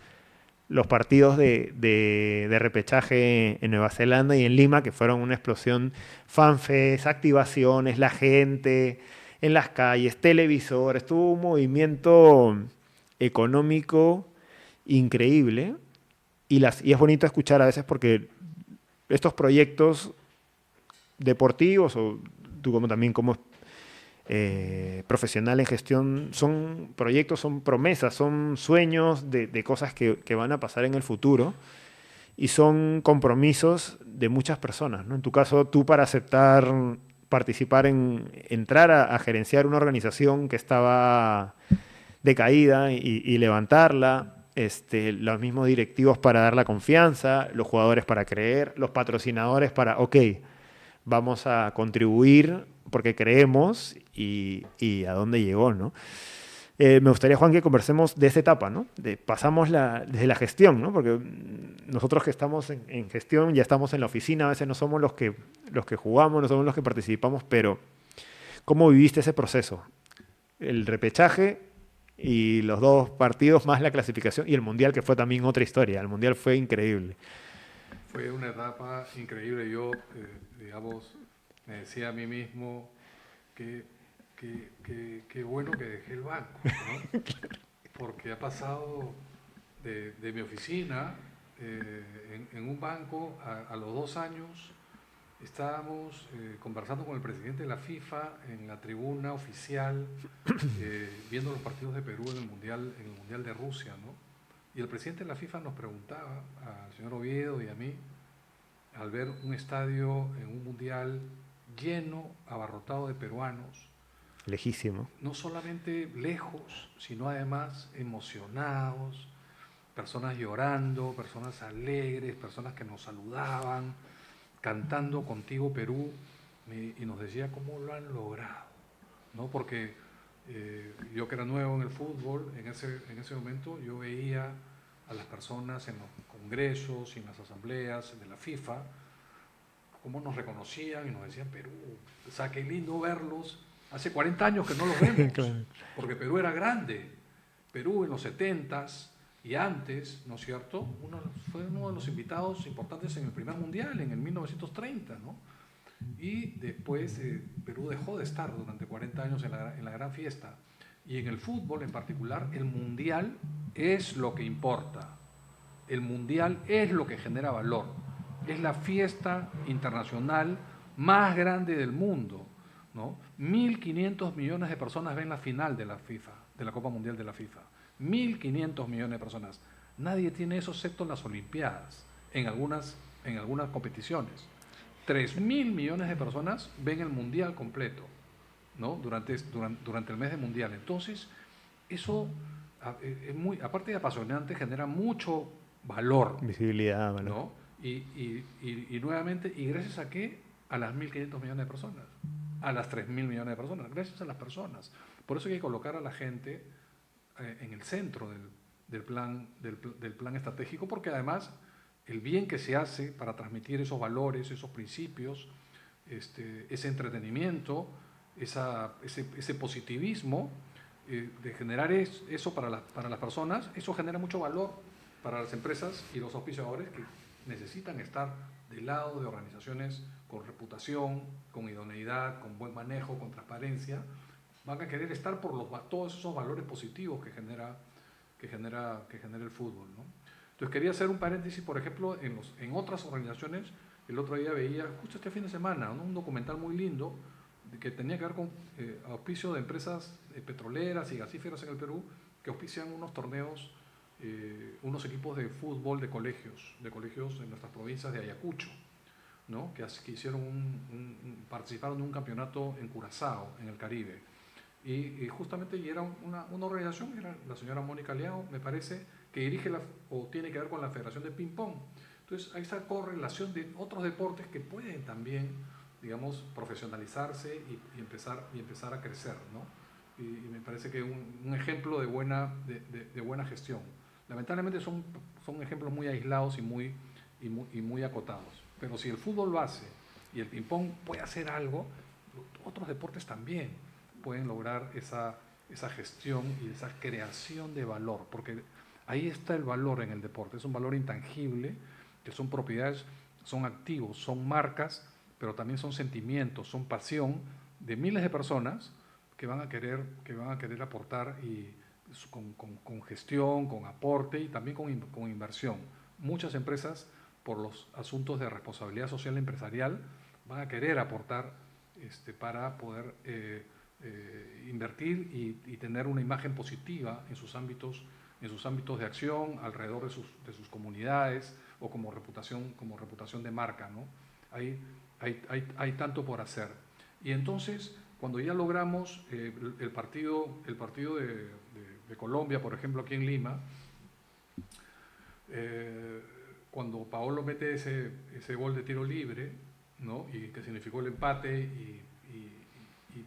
los partidos de repechaje en Nueva Zelanda y en Lima, que fueron una explosión, fanfest, activaciones, la gente en las calles, televisores, tuvo un movimiento económico increíble y es bonito escuchar a veces porque estos proyectos deportivos o tú como también como profesional en gestión son proyectos, son promesas, son sueños de cosas que van a pasar en el futuro y son compromisos de muchas personas, ¿no? En tu caso, tú para aceptar participar en entrar a gerenciar una organización que estaba decaída y levantarla, los mismos directivos para dar la confianza, los jugadores para creer, los patrocinadores para, ok, vamos a contribuir porque creemos y a dónde llegó, ¿no? Me gustaría, Juan, que conversemos de esa etapa, ¿no? Pasamos desde la gestión, ¿no? Porque nosotros que estamos en gestión ya estamos en la oficina, a veces no somos los que jugamos, no somos los que participamos, pero ¿cómo viviste ese proceso? El repechaje y los dos partidos más la clasificación y el Mundial, que fue también otra historia. El Mundial fue increíble. Fue una etapa increíble. Yo, digamos, me decía a mí mismo que bueno que dejé el banco, ¿no? Porque ha pasado de mi oficina en un banco a los 2 años. Estábamos conversando con el presidente de la FIFA en la tribuna oficial, viendo los partidos de Perú en el Mundial de Rusia, ¿no? Y el presidente de la FIFA nos preguntaba al señor Oviedo y a mí, al ver un estadio en un Mundial lleno, abarrotado de peruanos, Lejísimo. no solamente lejos, sino además emocionados, personas llorando, personas alegres, personas que nos saludaban, cantando Contigo Perú, y nos decía cómo lo han logrado, ¿no? Porque yo que era nuevo en el fútbol, en ese momento yo veía a las personas en los congresos y en las asambleas de la FIFA, cómo nos reconocían y nos decían Perú, o sea, qué lindo verlos, hace 40 años que no los vemos, Claro. porque Perú era grande, Perú en los 70s y antes, ¿no es cierto? Fue uno de los invitados importantes en el primer mundial, en el 1930, ¿no? Y después Perú dejó de estar durante 40 años en la gran fiesta. Y en el fútbol en particular, el mundial es lo que importa. El mundial es lo que genera valor. Es la fiesta internacional más grande del mundo, ¿no? 1.500 millones de personas ven la final de la FIFA, de la Copa Mundial de la FIFA. 1.500 millones de personas. Nadie tiene eso excepto en las Olimpiadas, en algunas competiciones. 3.000 millones de personas ven el mundial completo, ¿no? Durante el mes de mundial. Entonces, eso es muy, aparte de apasionante, genera mucho valor, Visibilidad, valor. ¿no? Y nuevamente, ¿y gracias a qué? A las 1.500 millones de personas, a las 3.000 millones de personas, gracias a las personas. Por eso hay que colocar a la gente en el centro del plan estratégico, porque además el bien que se hace para transmitir esos valores, esos principios, ese entretenimiento, ese positivismo, de generar eso para las personas, eso genera mucho valor para las empresas y los auspiciadores que necesitan estar del lado de organizaciones con reputación, con idoneidad, con buen manejo, con transparencia. Van a querer estar por todos esos valores positivos que genera el fútbol, ¿no? Entonces quería hacer un paréntesis, por ejemplo, en otras organizaciones. El otro día veía, justo este fin de semana, ¿no?, un documental muy lindo que tenía que ver con auspicio de empresas petroleras y gasíferas en el Perú, que auspician unos torneos, unos equipos de fútbol de colegios en nuestras provincias de Ayacucho, ¿no?, que hicieron participaron de un campeonato en Curazao, en el Caribe. Y justamente era una organización, era la señora Mónica Leao, me parece, que dirige o tiene que ver con la Federación de Ping Pong. Entonces hay esa correlación de otros deportes que pueden también, digamos, profesionalizarse y empezar a crecer, ¿no? y me parece que es un ejemplo de buena gestión. Lamentablemente son ejemplos muy aislados y muy acotados. Pero si el fútbol lo hace y el ping-pong puede hacer algo, otros deportes también pueden lograr esa gestión y esa creación de valor, porque ahí está el valor en el deporte, es un valor intangible, que son propiedades, son activos, son marcas, pero también son sentimientos, son pasión de miles de personas que van a querer aportar y con gestión, con aporte y también con inversión. Muchas empresas, por los asuntos de responsabilidad social empresarial, van a querer aportar para poder invertir y tener una imagen positiva en sus ámbitos de acción, alrededor de sus comunidades o como reputación de marca, ¿no? Hay tanto por hacer. Y entonces, cuando ya logramos el partido de Colombia, por ejemplo, aquí en Lima, cuando Paolo mete ese gol de tiro libre, ¿no? Y que significó el empate y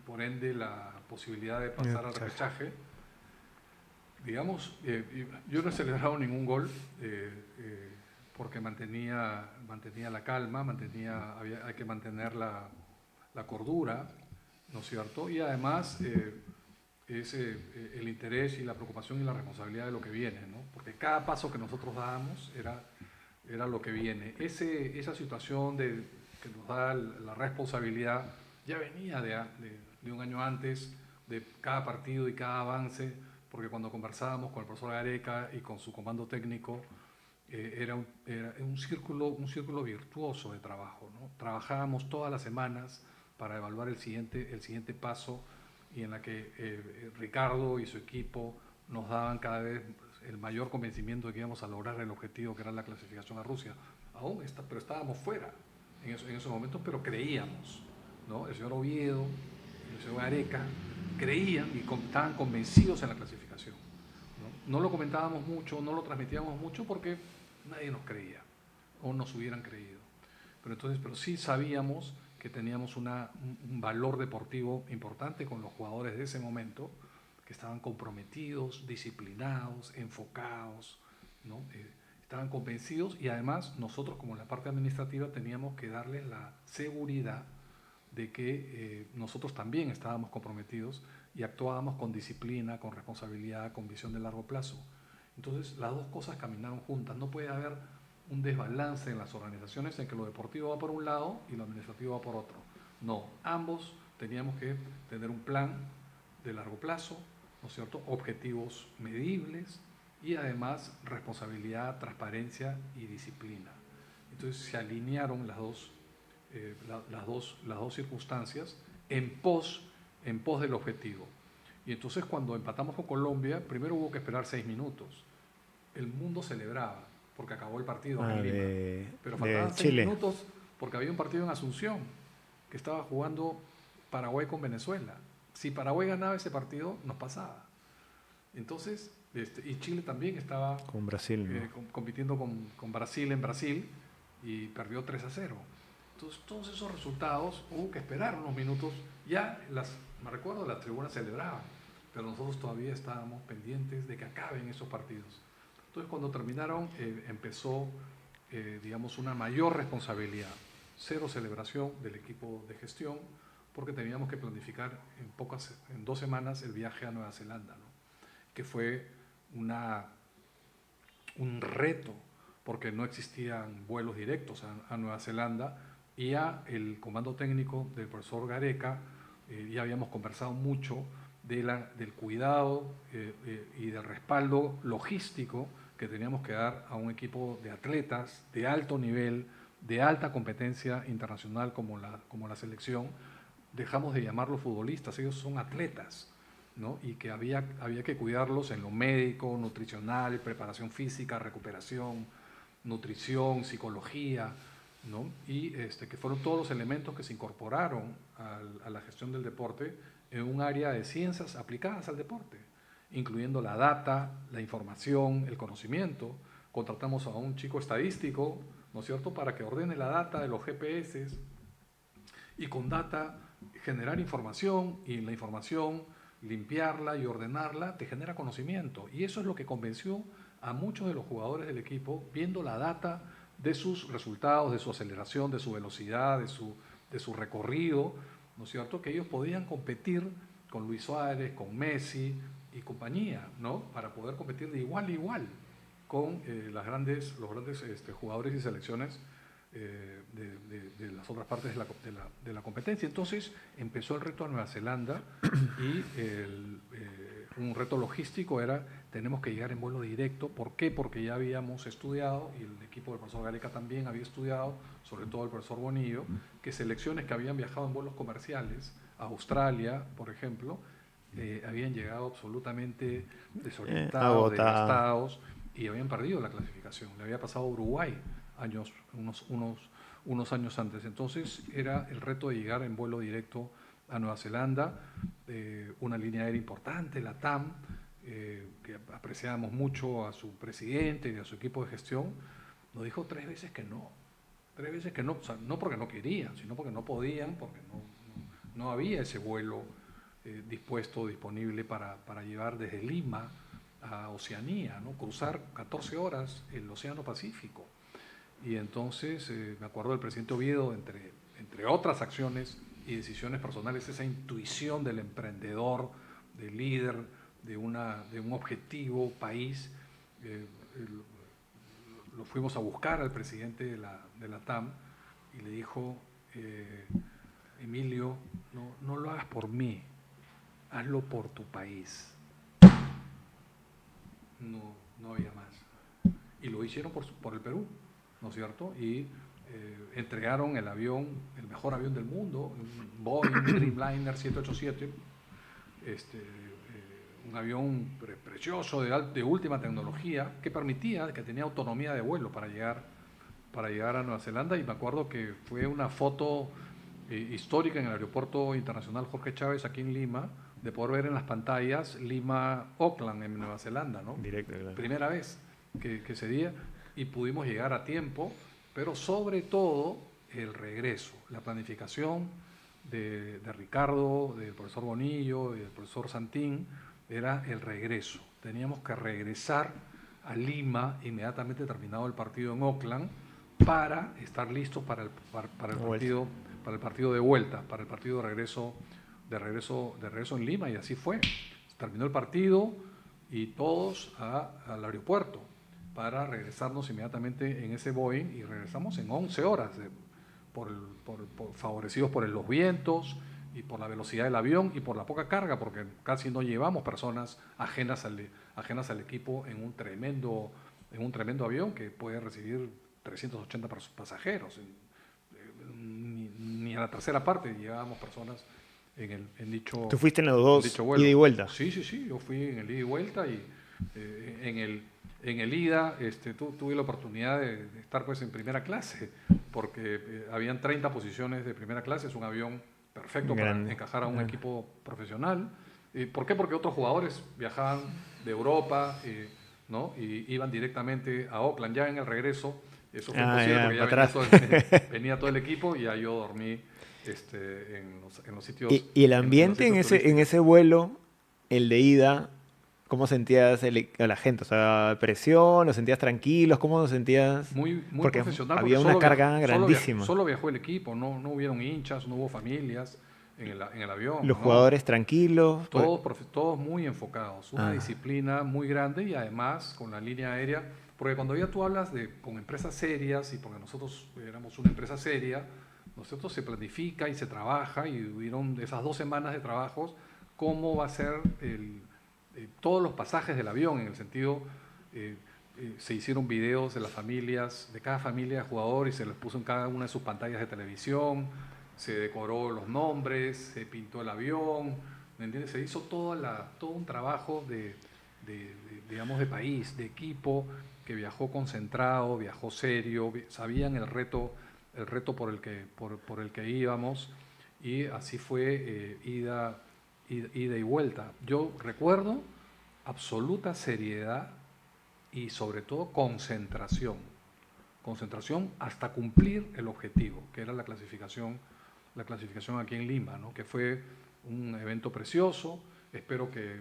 por ende la posibilidad de pasar al repechaje, digamos, yo no he celebrado ningún gol porque mantenía la calma, hay que mantener la cordura, ¿no es cierto? Y además es el interés y la preocupación y la responsabilidad de lo que viene, ¿no? Porque cada paso que nosotros dábamos era lo que viene. Esa situación que nos da la responsabilidad ya venía de un año antes, de cada partido y cada avance, porque cuando conversábamos con el profesor Gareca y con su comando técnico, era un círculo virtuoso de trabajo, ¿no? Trabajábamos todas las semanas para evaluar el siguiente paso, y en la que Ricardo y su equipo nos daban cada vez el mayor convencimiento de que íbamos a lograr el objetivo, que era la clasificación a Rusia. Pero estábamos fuera en esos momentos, pero creíamos, ¿no? El señor Oviedo, el señor Gareca creían y estaban convencidos en la clasificación, ¿no? No lo comentábamos mucho, no lo transmitíamos mucho porque nadie nos creía o nos hubieran creído. Pero sí sabíamos que teníamos un valor deportivo importante con los jugadores de ese momento, que estaban comprometidos, disciplinados, enfocados, ¿no? Estaban convencidos, y además nosotros, como la parte administrativa, teníamos que darles la seguridad de que nosotros también estábamos comprometidos y actuábamos con disciplina, con responsabilidad, con visión de largo plazo. Entonces las dos cosas caminaron juntas. No puede haber un desbalance en las organizaciones en que lo deportivo va por un lado y lo administrativo va por otro. No, ambos teníamos que tener un plan de largo plazo, ¿no es cierto? Objetivos medibles y además responsabilidad, transparencia y disciplina. Entonces se alinearon las dos circunstancias en pos del objetivo. Y entonces cuando empatamos con Colombia, primero hubo que esperar 6 minutos. El mundo celebraba porque acabó el partido en Lima. Pero faltaban 6 minutos porque había un partido en Asunción que estaba jugando Paraguay con Venezuela. Si Paraguay ganaba ese partido, nos pasaba. Entonces, y Chile también estaba con Brasil, ¿no? compitiendo con Brasil en Brasil y perdió 3-0. Entonces, todos esos resultados hubo que esperar unos minutos. Ya me recuerdo, las tribunas celebraban, pero nosotros todavía estábamos pendientes de que acaben esos partidos. Entonces, cuando terminaron, empezó, digamos, una mayor responsabilidad. Cero celebración del equipo de gestión, porque teníamos que planificar en 2 semanas el viaje a Nueva Zelanda, ¿no? Que fue un reto, porque no existían vuelos directos a Nueva Zelanda, y ya el comando técnico del profesor Gareca, ya habíamos conversado mucho del cuidado y del respaldo logístico que teníamos que dar a un equipo de atletas de alto nivel, de alta competencia internacional como la selección. Dejamos de llamarlos futbolistas, ellos son atletas, ¿no? Y que había que cuidarlos en lo médico, nutricional, preparación física, recuperación, nutrición, psicología, ¿no? Y que fueron todos los elementos que se incorporaron a la gestión del deporte en un área de ciencias aplicadas al deporte, incluyendo la data, la información, el conocimiento. Contratamos a un chico estadístico, ¿no es cierto?, para que ordene la data de los GPS y con data generar información, y la información limpiarla y ordenarla te genera conocimiento. Y eso es lo que convenció a muchos de los jugadores del equipo, viendo la data de sus resultados, de su aceleración, de su velocidad, de su recorrido, ¿no es cierto?, que ellos podían competir con Luis Suárez, con Messi y compañía, ¿no?, para poder competir de igual a igual con los grandes jugadores y selecciones de las otras partes de la competencia. Entonces empezó el reto a Nueva Zelanda y un reto logístico era, tenemos que llegar en vuelo directo. ¿Por qué? Porque ya habíamos estudiado, y el equipo del profesor Gareca también había estudiado, sobre todo el profesor Bonillo, que selecciones que habían viajado en vuelos comerciales a Australia, por ejemplo, habían llegado absolutamente desorientados, desgastados, y habían perdido la clasificación. Le había pasado a Uruguay unos años antes. Entonces era el reto de llegar en vuelo directo a Nueva Zelanda, una línea aérea importante, la TAM, que apreciábamos mucho a su presidente y a su equipo de gestión, nos dijo 3 veces que no. 3 veces que no, o sea, no porque no querían, sino porque no podían, porque no había ese vuelo disponible para llevar desde Lima a Oceanía, ¿no?, cruzar 14 horas el Océano Pacífico. Y entonces me acuerdo del presidente Oviedo, entre otras acciones y decisiones personales, esa intuición del emprendedor, del líder, de un objetivo país. Lo fuimos a buscar al presidente de la TAM y le dijo, Emilio, no lo hagas por mí, hazlo por tu país. No había más. Y lo hicieron por el Perú, ¿no es cierto? Y entregaron el avión, el mejor avión del mundo, un Boeing Dreamliner 787, un avión precioso de última tecnología que permitía, que tenía autonomía de vuelo para llegar a Nueva Zelanda. Y me acuerdo que fue una foto histórica en el Aeropuerto Internacional Jorge Chávez aquí en Lima, de poder ver en las pantallas Lima-Auckland en Nueva Zelanda, ¿no? Directo, claro. Primera vez que se día, y pudimos llegar a tiempo, pero sobre todo el regreso, la planificación de Ricardo, del profesor Bonillo y del profesor Santín, era el regreso. Teníamos que regresar a Lima inmediatamente terminado el partido en Auckland para estar listos para el partido de vuelta, para el partido de regreso en Lima, y así fue. Terminó el partido y todos al aeropuerto para regresarnos inmediatamente en ese Boeing, y regresamos en 11 horas, favorecidos por los vientos y por la velocidad del avión y por la poca carga, porque casi no llevamos personas ajenas al equipo en un tremendo avión que puede recibir 380 pasajeros. Ni a la tercera parte llevábamos personas en dicho. ¿Tú fuiste en los dos, ida y vuelta? Sí, yo fui en el ida y vuelta, y en el ida tuve la oportunidad de estar pues en primera clase, porque habían 30 posiciones de primera clase. Es un avión perfecto para encajar a un equipo profesional. ¿Por qué? Porque otros jugadores viajaban de Europa, ¿no?, y iban directamente a Auckland. Ya en el regreso eso fue imposible, porque ya venía todo el equipo, y ya yo dormí en los sitios. ¿Y el ambiente en ese vuelo, el de ida, cómo sentías a la gente? O sea, ¿presión? ¿Lo sentías tranquilos? ¿Cómo lo sentías? Muy porque profesional. Había una carga grandísima. Solo viajó el equipo, no hubieron hinchas, no hubo familias en el avión. Los jugadores tranquilos. Todos muy enfocados, una disciplina muy grande, y además con la línea aérea, porque cuando ya tú hablas con empresas serias, y porque nosotros éramos una empresa seria, nosotros se planifica y se trabaja, y hubieron esas 2 semanas de trabajos, cómo va a ser todos los pasajes del avión, en el sentido, se hicieron videos de las familias, de cada familia de jugador, y se les puso en cada una de sus pantallas de televisión, se decoró los nombres, se pintó el avión, ¿me entiendes? Se hizo todo un trabajo digamos, de país, de equipo, que viajó concentrado, viajó serio, sabían el reto por el que íbamos, y así fue ida y vuelta. Yo recuerdo absoluta seriedad y sobre todo concentración hasta cumplir el objetivo, que era la clasificación aquí en Lima, ¿no?, que fue un evento precioso. espero que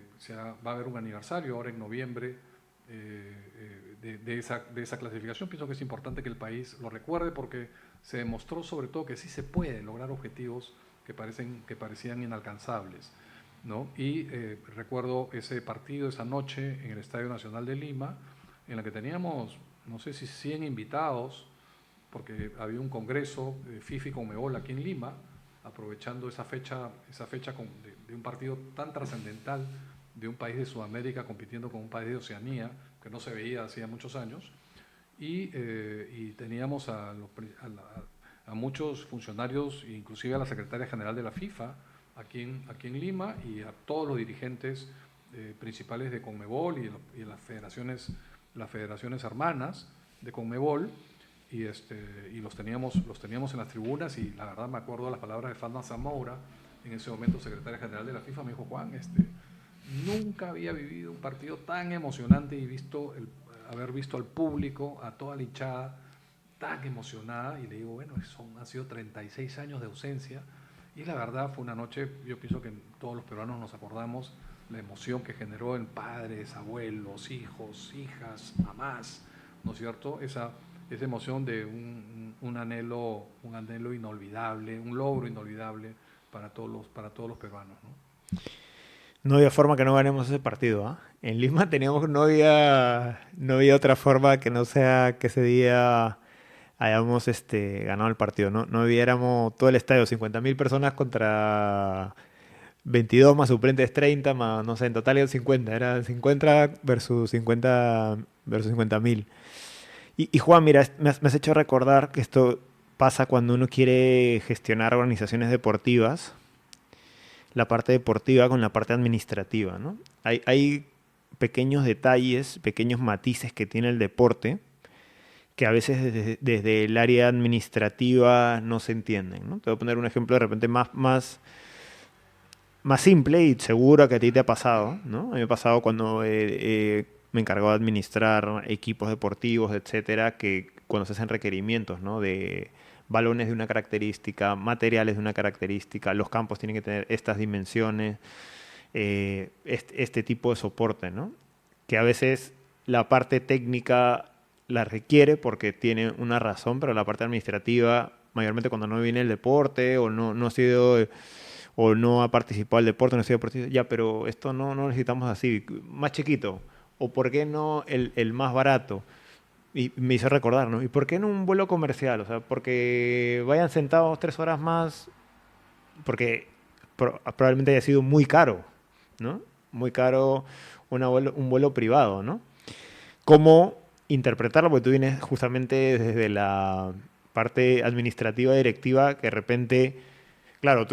va a haber un aniversario ahora en noviembre de esa clasificación. Pienso que es importante que el país lo recuerde porque se demostró sobre todo que sí se puede lograr objetivos que parecían inalcanzables, ¿no? Y recuerdo ese partido esa noche en el Estadio Nacional de Lima, en la que teníamos, no sé si 100 invitados, porque había un congreso de FIFA y Conmebol aquí en Lima, aprovechando esa fecha de un partido tan trascendental de un país de Sudamérica compitiendo con un país de Oceanía, que no se veía hacía muchos años, y teníamos a muchos funcionarios, inclusive a la secretaria general de la FIFA, aquí en Lima, y a todos los dirigentes principales de Conmebol y las federaciones hermanas de Conmebol, y los teníamos en las tribunas, y la verdad me acuerdo de las palabras de Fatma Zamoura, en ese momento secretaria general de la FIFA. Me dijo: Juan, nunca había vivido un partido tan emocionante y haber visto al público, a toda la hinchada tan emocionada. Y le digo, bueno, han sido 36 años de ausencia, y la verdad fue una noche, yo pienso que todos los peruanos nos acordamos la emoción que generó en padres, abuelos, hijos, hijas, mamás, ¿no es cierto? Esa emoción de un anhelo inolvidable, un logro inolvidable para todos los peruanos, ¿no? No había forma que no ganemos ese partido, ¿ah? En Lima no había otra forma que no sea que ese día hayamos ganado el partido. No hubiéramos todo el estadio, 50.000 personas contra 22 más suplentes 30, más, no sé, en total eran 50. Era 50 versus 50.000. Y Juan, mira, me has hecho recordar que esto pasa cuando uno quiere gestionar organizaciones deportivas, la parte deportiva con la parte administrativa, ¿no? Hay pequeños detalles, pequeños matices que tiene el deporte que a veces desde el área administrativa no se entienden, ¿no? Te voy a poner un ejemplo de repente más simple y seguro que a ti te ha pasado, ¿no? A mí me ha pasado cuando me encargó de administrar equipos deportivos, etcétera, que cuando se hacen requerimientos, ¿no? De balones de una característica, materiales de una característica, los campos tienen que tener estas dimensiones, este tipo de soporte, ¿no? Que a veces la parte técnica la requiere porque tiene una razón, pero la parte administrativa, mayormente cuando no viene el deporte o no ha sido o no ha participado el deporte, no ha sido deportista, ya, pero esto no necesitamos así, más chiquito, o por qué no el más barato. Y me hizo recordar, ¿no? ¿Y por qué no un vuelo comercial? O sea, porque vayan sentados 3 horas más, porque probablemente haya sido muy caro, ¿no? Muy caro un vuelo privado, ¿no? ¿Cómo interpretarlo? Porque tú vienes justamente desde la parte administrativa directiva que de repente, claro,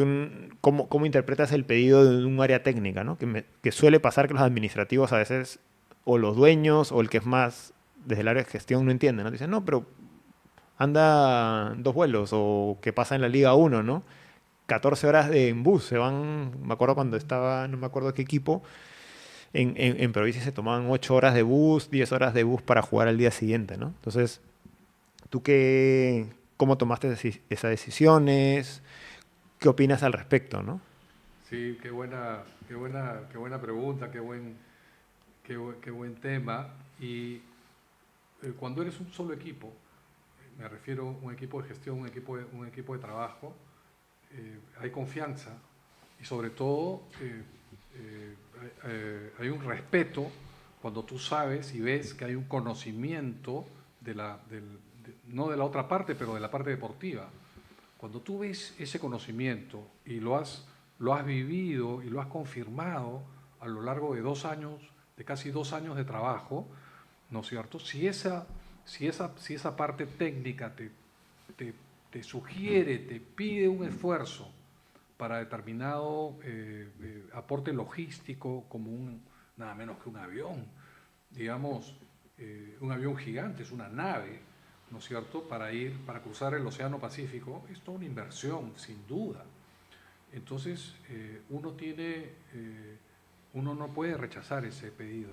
¿cómo interpretas el pedido de un área técnica, ¿no? Que suele pasar que los administrativos a veces, o los dueños, o el que es más desde el área de gestión no entiende, ¿no? Dicen, no, pero anda 2 vuelos, o que pasa en la Liga 1, ¿no? 14 horas en bus, se van, me acuerdo cuando estaba, no me acuerdo qué equipo, en provincia se tomaban 8 horas de bus, 10 horas de bus para jugar al día siguiente, ¿no? Entonces, ¿tú cómo tomaste esas decisiones? ¿Qué opinas al respecto, no? Sí, qué buena pregunta, qué buen tema. Y cuando eres un solo equipo, me refiero a un equipo de gestión, un equipo de trabajo, hay confianza, y sobre todo hay un respeto cuando tú sabes y ves que hay un conocimiento no de la otra parte, pero de la parte deportiva. Cuando tú ves ese conocimiento y lo has vivido y lo has confirmado a lo largo de 2 años, de casi 2 años de trabajo, ¿no es cierto? Si esa parte técnica te, te sugiere, te pide un esfuerzo para determinado aporte logístico, como nada menos que un avión, digamos, un avión gigante, es una nave, ¿no es cierto?, para cruzar el Océano Pacífico, es toda una inversión, sin duda. Entonces, uno no puede rechazar ese pedido,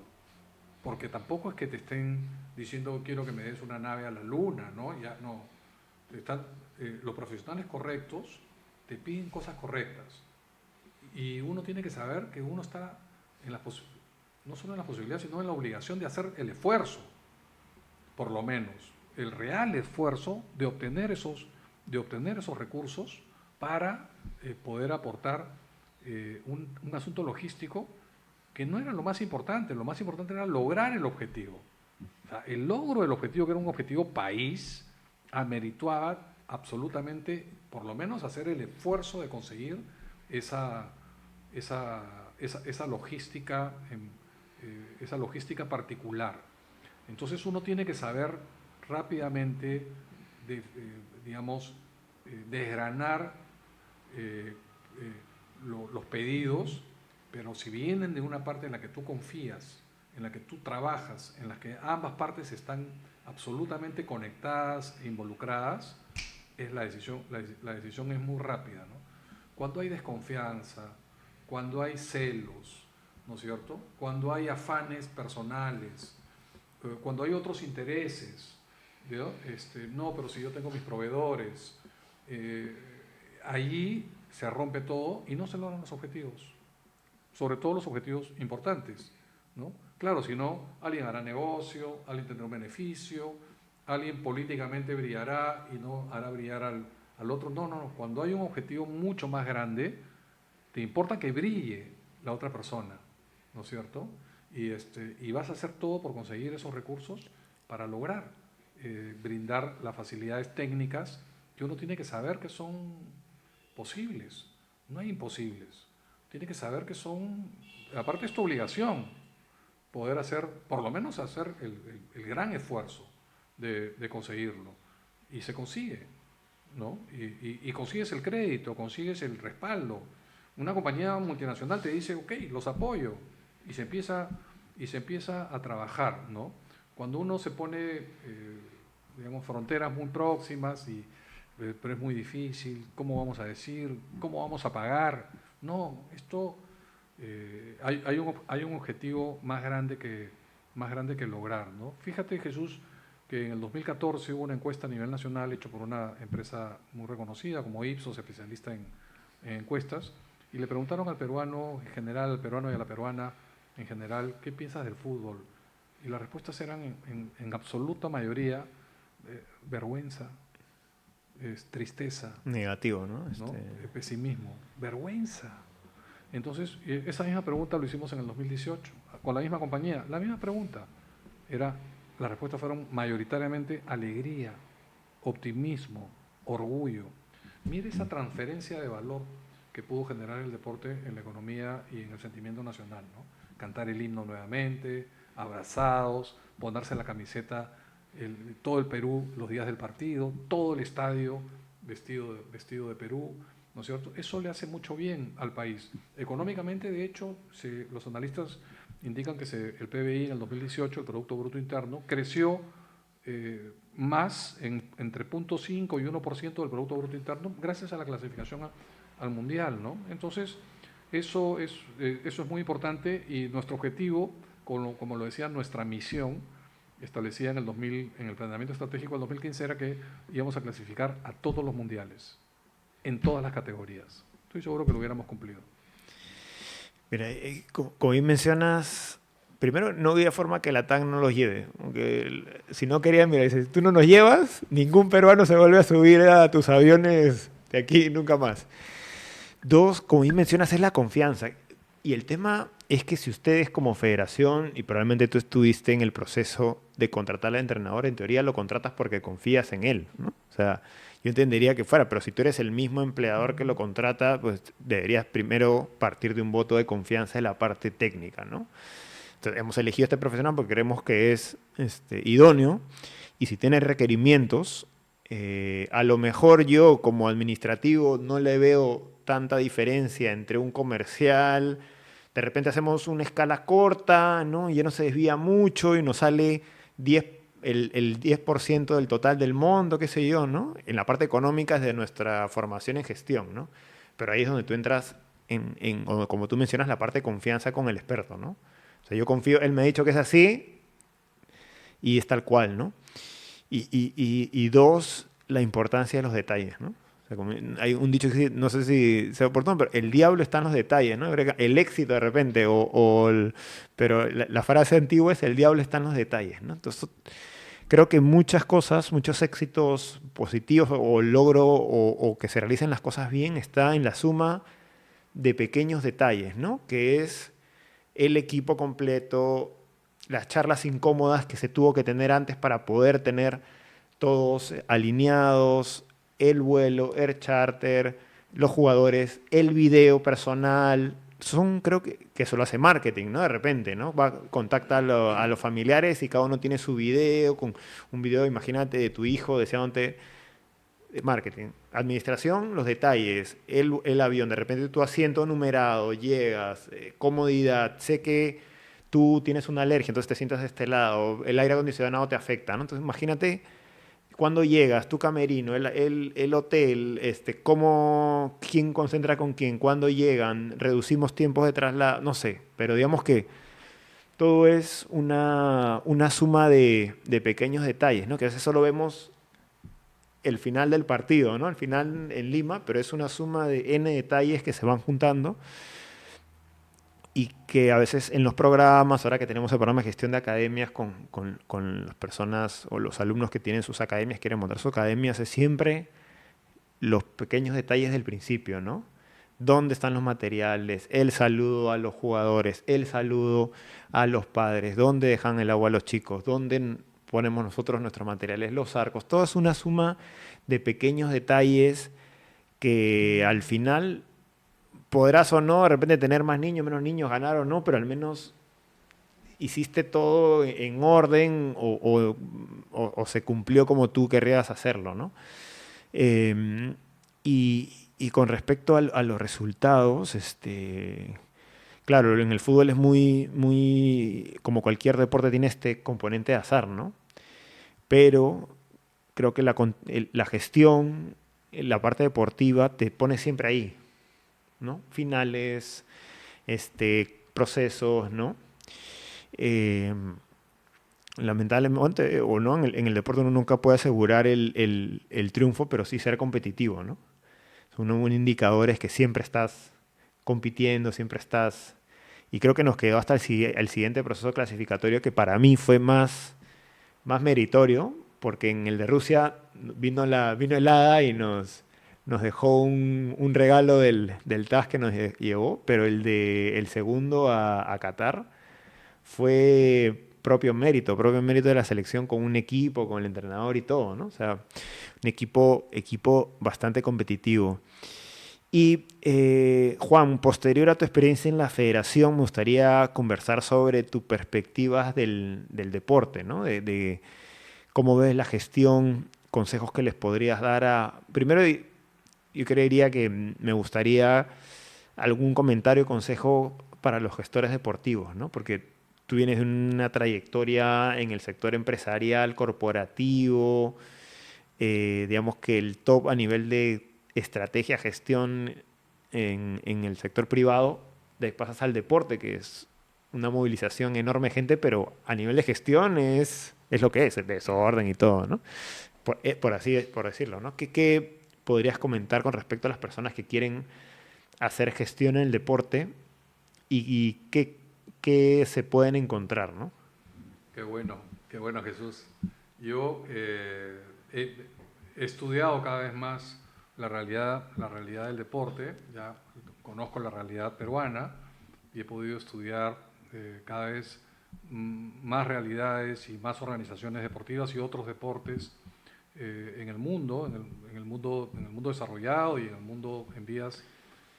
porque tampoco es que te estén diciendo quiero que me des una nave a la luna, ¿no? Ya no. Los profesionales correctos te piden cosas correctas. Y uno tiene que saber que uno está en no solo en la posibilidad, sino en la obligación de hacer el esfuerzo, por lo menos, el real esfuerzo de obtener esos recursos para poder aportar un asunto logístico que no era lo más importante era lograr el objetivo. O sea, el logro del objetivo, que era un objetivo país, amerituaba absolutamente, por lo menos, hacer el esfuerzo de conseguir esa logística, esa logística particular. Entonces uno tiene que saber rápidamente, digamos, desgranar los pedidos, pero si vienen de una parte en la que tú confías, en la que tú trabajas, en la que ambas partes están absolutamente conectadas e involucradas, la decisión es muy rápida, ¿no? Cuando hay desconfianza, cuando hay celos, ¿no es cierto? Cuando hay afanes personales, cuando hay otros intereses, ¿no? No, pero si yo tengo mis proveedores, allí se rompe todo y no se logran los objetivos, sobre todo los objetivos importantes, ¿no? Claro, si no, alguien hará negocio, alguien tendrá un beneficio, alguien políticamente brillará y no hará brillar al otro. No. Cuando hay un objetivo mucho más grande, te importa que brille la otra persona, ¿no es cierto? Y vas a hacer todo por conseguir esos recursos para lograr brindar las facilidades técnicas que uno tiene que saber que son posibles. No hay imposibles. Tiene que saber que son, aparte es tu obligación, poder hacer, por lo menos hacer el gran esfuerzo de conseguirlo. Y se consigue, ¿no? Y consigues el crédito, consigues el respaldo. Una compañía multinacional te dice, ok, los apoyo, y se empieza a trabajar, ¿no? Cuando uno se pone, digamos, fronteras muy próximas, pero es muy difícil, ¿cómo vamos a decir? ¿Cómo vamos a pagar? No, esto, hay un objetivo más grande que lograr, ¿no? Fíjate, Jesús, que en el 2014 hubo una encuesta a nivel nacional hecha por una empresa muy reconocida como Ipsos, especialista en encuestas, y le preguntaron al peruano en general, al peruano y a la peruana en general, ¿qué piensas del fútbol? Y las respuestas eran en absoluta mayoría vergüenza, tristeza, Negativo, ¿no? ¿no? Pesimismo, vergüenza. Entonces, esa misma pregunta lo hicimos en el 2018, con la misma compañía, la misma pregunta. Las respuestas fueron mayoritariamente alegría, optimismo, orgullo. Mire esa transferencia de valor que pudo generar el deporte en la economía y en el sentimiento nacional, ¿no? Cantar el himno nuevamente, abrazados, ponerse la camiseta, todo el Perú los días del partido, todo el estadio vestido de Perú, ¿no es cierto? Eso le hace mucho bien al país. Económicamente, de hecho, los analistas indican que el PBI en el 2018, el Producto Bruto Interno, creció más entre 0,5 y 1% del Producto Bruto Interno gracias a la clasificación al Mundial, ¿no? Entonces, eso es muy importante y nuestro objetivo, como lo decía, nuestra misión establecida en el planeamiento estratégico del 2015 era que íbamos a clasificar a todos los mundiales, en todas las categorías. Estoy seguro que lo hubiéramos cumplido. Mira, como bien mencionas, primero no había forma que la TAN no los lleve. Aunque, si no querían, mira, si tú no nos llevas, ningún peruano se vuelve a subir a tus aviones de aquí nunca más. Dos, como bien mencionas, es la confianza. Y el tema es que si ustedes como federación, y probablemente tú estuviste en el proceso de contratar al entrenador, en teoría lo contratas porque confías en él, ¿no? O sea, yo entendería que fuera, pero si tú eres el mismo empleador que lo contrata, pues deberías primero partir de un voto de confianza en la parte técnica, ¿no? Entonces, hemos elegido a este profesional porque creemos que es idóneo, y si tiene requerimientos, a lo mejor yo como administrativo no le veo tanta diferencia entre un comercial. De repente hacemos una escala corta, ¿no? Y ya no se desvía mucho y nos sale el 10% del total del monto, qué sé yo, ¿no? En la parte económica es de nuestra formación en gestión, ¿no? Pero ahí es donde tú entras como tú mencionas, la parte de confianza con el experto, ¿no? O sea, yo confío, él me ha dicho que es así y es tal cual, ¿no? Y dos, la importancia de los detalles, ¿no? O sea, hay un dicho que no sé si sea oportuno, pero el diablo está en los detalles, ¿no? Creo que el éxito de repente, pero la frase antigua es el diablo está en los detalles, ¿no? Entonces, creo que muchas cosas, muchos éxitos positivos o logro o que se realicen las cosas bien está en la suma de pequeños detalles, ¿no? Que es el equipo completo, las charlas incómodas que se tuvo que tener antes para poder tener todos alineados, el vuelo, Air Charter, los jugadores, el video personal. Son, creo que eso lo hace marketing, ¿no? De repente, ¿no? Contacta a los familiares y cada uno tiene su video, con un video, imagínate, de tu hijo deseándote marketing. Administración, los detalles, el avión, de repente tu asiento numerado, llegas, comodidad, sé que tú tienes una alergia, entonces te sientas de este lado, el aire acondicionado te afecta, ¿no? Entonces imagínate cuando llegas, tu camerino, el hotel, quién concentra con quién, cuándo llegan, reducimos tiempos de traslado, no sé, pero digamos que todo es una suma de pequeños detalles, ¿no? Que a veces solo vemos el final del partido, ¿no? Al final en Lima, pero es una suma de N detalles que se van juntando y que a veces en los programas, ahora que tenemos el programa de gestión de academias con las personas o los alumnos que tienen sus academias, quieren montar sus academias, es siempre los pequeños detalles del principio, ¿no? ¿Dónde están los materiales? El saludo a los jugadores, el saludo a los padres, dónde dejan el agua a los chicos, dónde ponemos nosotros nuestros materiales, los arcos. Todo es una suma de pequeños detalles que al final podrás o no de repente tener más niños, menos niños, ganar o no, pero al menos hiciste todo en orden o se cumplió como tú querrías hacerlo, ¿no? Eh, y con respecto a los resultados, claro, en el fútbol es como cualquier deporte tiene este componente de azar, ¿no? Pero creo que la gestión, la parte deportiva te pone siempre ahí, ¿no? Finales, procesos, ¿no? Eh, Lamentablemente, o no, en el deporte uno nunca puede asegurar el triunfo, pero sí ser competitivo, ¿no? Un indicador es que siempre estás compitiendo, siempre estás... Y creo que nos quedó hasta el siguiente proceso clasificatorio que para mí fue más meritorio, porque en el de Rusia vino el hada y nos dejó un regalo del TAS que nos llevó, pero el segundo a Qatar fue propio mérito de la selección con un equipo, con el entrenador y todo, ¿no? O sea, un equipo bastante competitivo. Y Juan, posterior a tu experiencia en la federación, me gustaría conversar sobre tus perspectivas del deporte, ¿no? De cómo ves la gestión, consejos que les podrías dar Primero, yo creería que me gustaría algún comentario o consejo para los gestores deportivos, ¿no? Porque tú vienes de una trayectoria en el sector empresarial, corporativo, digamos que el top a nivel de estrategia, gestión en el sector privado, de pasas al deporte, que es una movilización enorme de gente, pero a nivel de gestión es lo que es, el desorden y todo, ¿no? Por decirlo, ¿no? ¿Qué podrías comentar con respecto a las personas que quieren hacer gestión en el deporte y qué se pueden encontrar, ¿no? Qué bueno Jesús. Yo he estudiado cada vez más la realidad del deporte, ya conozco la realidad peruana y he podido estudiar cada vez más realidades y más organizaciones deportivas y otros deportes en el mundo, en el mundo desarrollado y en el mundo en vías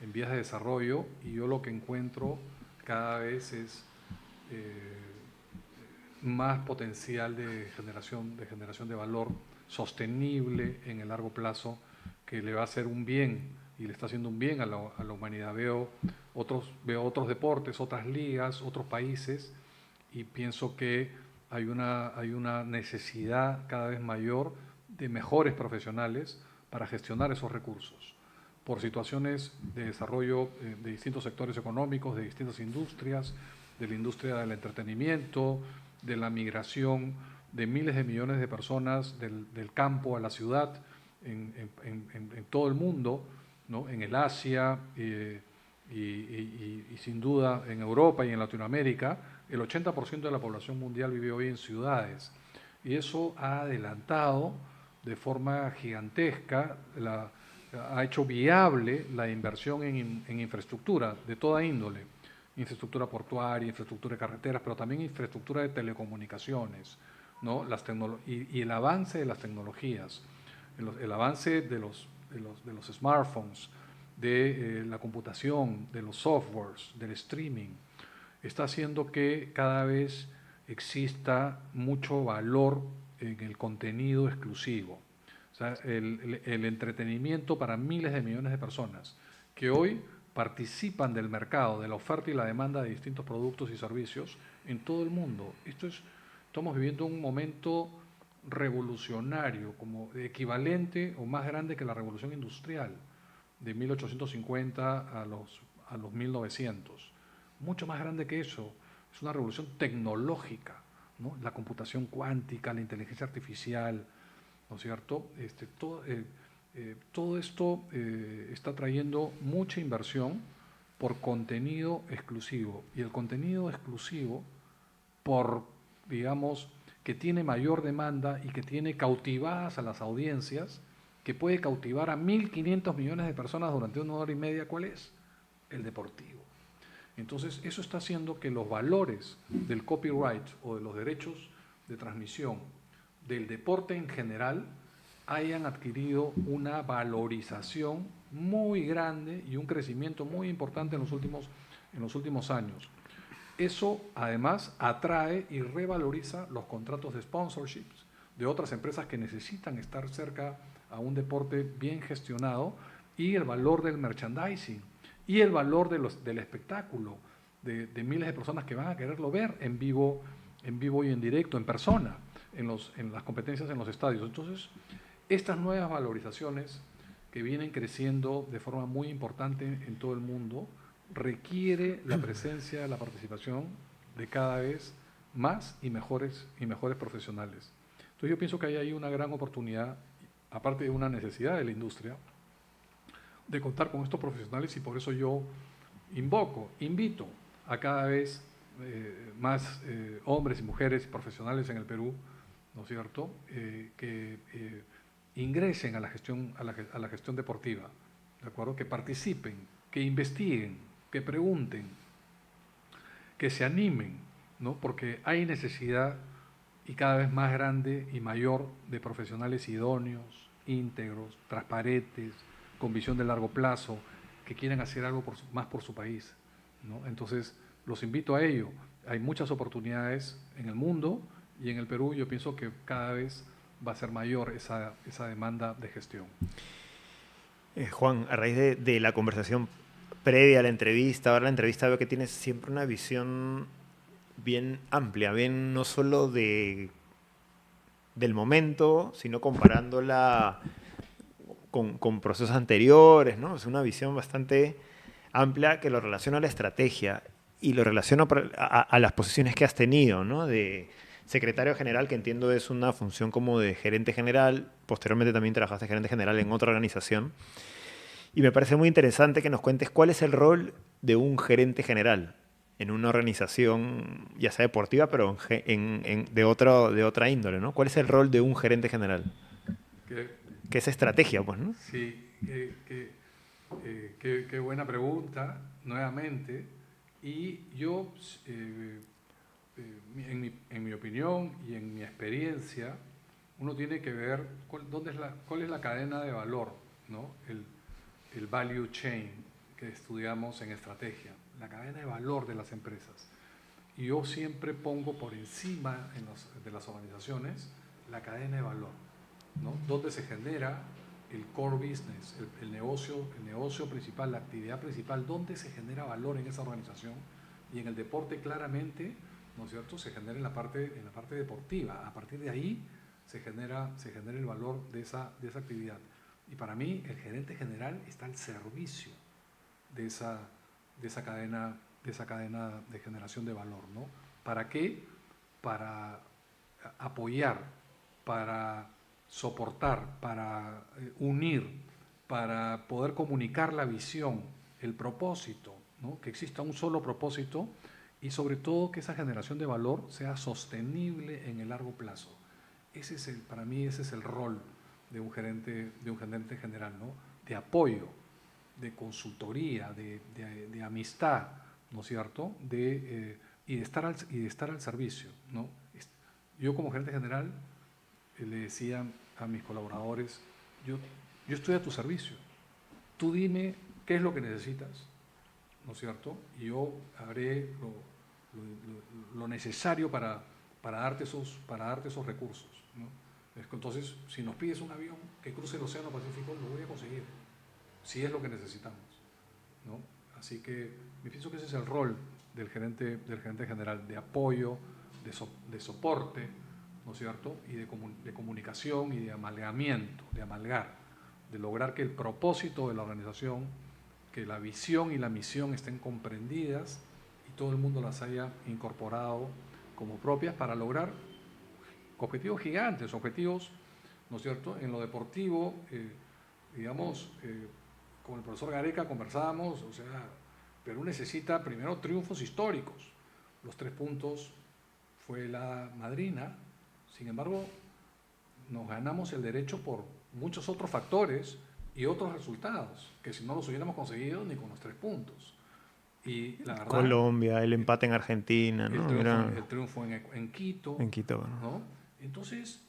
de desarrollo, y yo lo que encuentro cada vez es más potencial de generación de valor sostenible en el largo plazo, que le va a hacer un bien y le está haciendo un bien a la humanidad. Veo otros deportes, otras ligas, otros países, y pienso que hay una necesidad cada vez mayor de mejores profesionales para gestionar esos recursos por situaciones de desarrollo de distintos sectores económicos, de distintas industrias, de la industria del entretenimiento, de la migración de miles de millones de personas del campo a la ciudad, en todo el mundo, ¿no? En el Asia y sin duda en Europa y en Latinoamérica, el 80% de la población mundial vive hoy en ciudades. Y eso ha adelantado de forma gigantesca, ha hecho viable la inversión en infraestructura de toda índole, infraestructura portuaria, infraestructura de carreteras, pero también infraestructura de telecomunicaciones, ¿no? Y el avance de las tecnologías, el avance de los smartphones, de la computación, de los softwares, del streaming, está haciendo que cada vez exista mucho valor en el contenido exclusivo. O sea, el entretenimiento para miles de millones de personas que hoy participan del mercado, de la oferta y la demanda de distintos productos y servicios en todo el mundo. Estamos viviendo un momento revolucionario, como equivalente o más grande que la revolución industrial de 1850 a los 1900. Mucho más grande que eso. Es una revolución tecnológica, ¿no? La computación cuántica, la inteligencia artificial, ¿no es cierto? Todo esto está trayendo mucha inversión por contenido exclusivo. Y el contenido exclusivo, por, digamos, que tiene mayor demanda y que tiene cautivadas a las audiencias, que puede cautivar a 1.500 millones de personas durante 1 hora y media, ¿cuál es? El deportivo. Entonces, eso está haciendo que los valores del copyright o de los derechos de transmisión del deporte en general hayan adquirido una valorización muy grande y un crecimiento muy importante en los últimos años. Eso además atrae y revaloriza los contratos de sponsorships de otras empresas que necesitan estar cerca a un deporte bien gestionado, y el valor del merchandising y el valor del espectáculo de miles de personas que van a quererlo ver en vivo y en directo, en persona, en las competencias en los estadios. Entonces, estas nuevas valorizaciones que vienen creciendo de forma muy importante en todo el mundo requiere la presencia, la participación de cada vez más y mejores profesionales. Entonces yo pienso que hay ahí una gran oportunidad, aparte de una necesidad de la industria, de contar con estos profesionales, y por eso yo invito a cada vez más hombres y mujeres profesionales en el Perú, ¿no es cierto?, que ingresen a la gestión deportiva, ¿de acuerdo?, que participen, que investiguen, que pregunten, que se animen, ¿no? Porque hay necesidad y cada vez más grande y mayor de profesionales idóneos, íntegros, transparentes, con visión de largo plazo, que quieren hacer algo más por su país, ¿no? Entonces, los invito a ello. Hay muchas oportunidades en el mundo, y en el Perú yo pienso que cada vez va a ser mayor esa demanda de gestión. Juan, a raíz de la conversación previa a la entrevista, ahora la entrevista, veo que tienes siempre una visión bien amplia, bien no solo del momento, sino comparándola con procesos anteriores, ¿no? Es una visión bastante amplia que lo relaciona a la estrategia y lo relaciona a las posiciones que has tenido, ¿no? De secretario general, que entiendo es una función como de gerente general, posteriormente también trabajaste gerente general en otra organización, y me parece muy interesante que nos cuentes cuál es el rol de un gerente general en una organización, ya sea deportiva, pero de otra índole, ¿no? ¿Cuál es el rol de un gerente general? Que, ¿Qué es estrategia, pues, no? sí, qué buena pregunta, nuevamente. Y yo, en mi opinión y en mi experiencia, uno tiene que ver cuál es la cadena de valor, ¿no? El value chain que estudiamos en estrategia, la cadena de valor de las empresas. Y yo siempre pongo por encima de las organizaciones la cadena de valor, ¿no? Donde se genera el core business, el negocio principal, la actividad principal, donde se genera valor en esa organización. Y en el deporte claramente, ¿no es cierto?, se genera en la parte deportiva. A partir de ahí se genera el valor de esa actividad. Y para mí el gerente general está al servicio de esa cadena de generación de valor, ¿no? ¿Para qué? Para apoyar, para soportar, para unir, para poder comunicar la visión, el propósito, ¿no? Que exista un solo propósito y sobre todo que esa generación de valor sea sostenible en el largo plazo. Para mí ese es el rol de un gerente general, ¿no? De apoyo, de consultoría, de amistad, ¿no es cierto? Y de estar al servicio, ¿no? Yo como gerente general le decía a mis colaboradores, yo, yo estoy a tu servicio, tú dime qué es lo que necesitas, ¿no es cierto? Y yo haré lo necesario para darte esos recursos, ¿no? Entonces, si nos pides un avión que cruce el Océano Pacífico, lo voy a conseguir, si es lo que necesitamos, ¿no? Así que me pienso que ese es el rol del gerente general, de apoyo, de soporte, ¿no es cierto? Y de comunicación y de amalgamiento, de amalgar, de lograr que el propósito de la organización, que la visión y la misión estén comprendidas y todo el mundo las haya incorporado como propias para lograr objetivos gigantes, objetivos, ¿no es cierto? En lo deportivo, digamos, con el profesor Gareca conversábamos, o sea, Perú necesita primero triunfos históricos. Los 3 puntos fue la madrina, sin embargo, nos ganamos el derecho por muchos otros factores y otros resultados, que si no los hubiéramos conseguido ni con los 3 puntos. Y la verdad, Colombia, el empate en Argentina, ¿no? El triunfo en Quito, en Quito, ¿no? Entonces,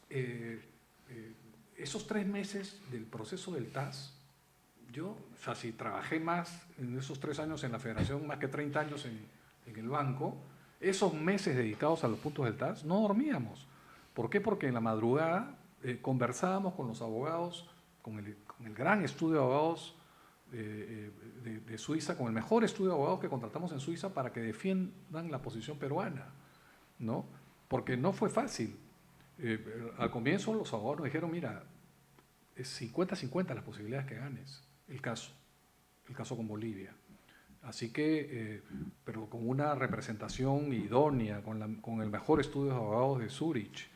esos 3 meses del proceso del TAS, yo, o sea, si trabajé más en esos 3 años en la federación, más que 30 años en el banco, esos meses dedicados a los puntos del TAS, no dormíamos. ¿Por qué? Porque en la madrugada conversábamos con los abogados, con el gran estudio de abogados de Suiza, con el mejor estudio de abogados que contratamos en Suiza para que defiendan la posición peruana, ¿no? Porque no fue fácil. Al comienzo los abogados nos dijeron, mira, es 50-50 las posibilidades que ganes el caso con Bolivia. Así que, pero con una representación idónea, con el mejor estudio de abogados de Zurich,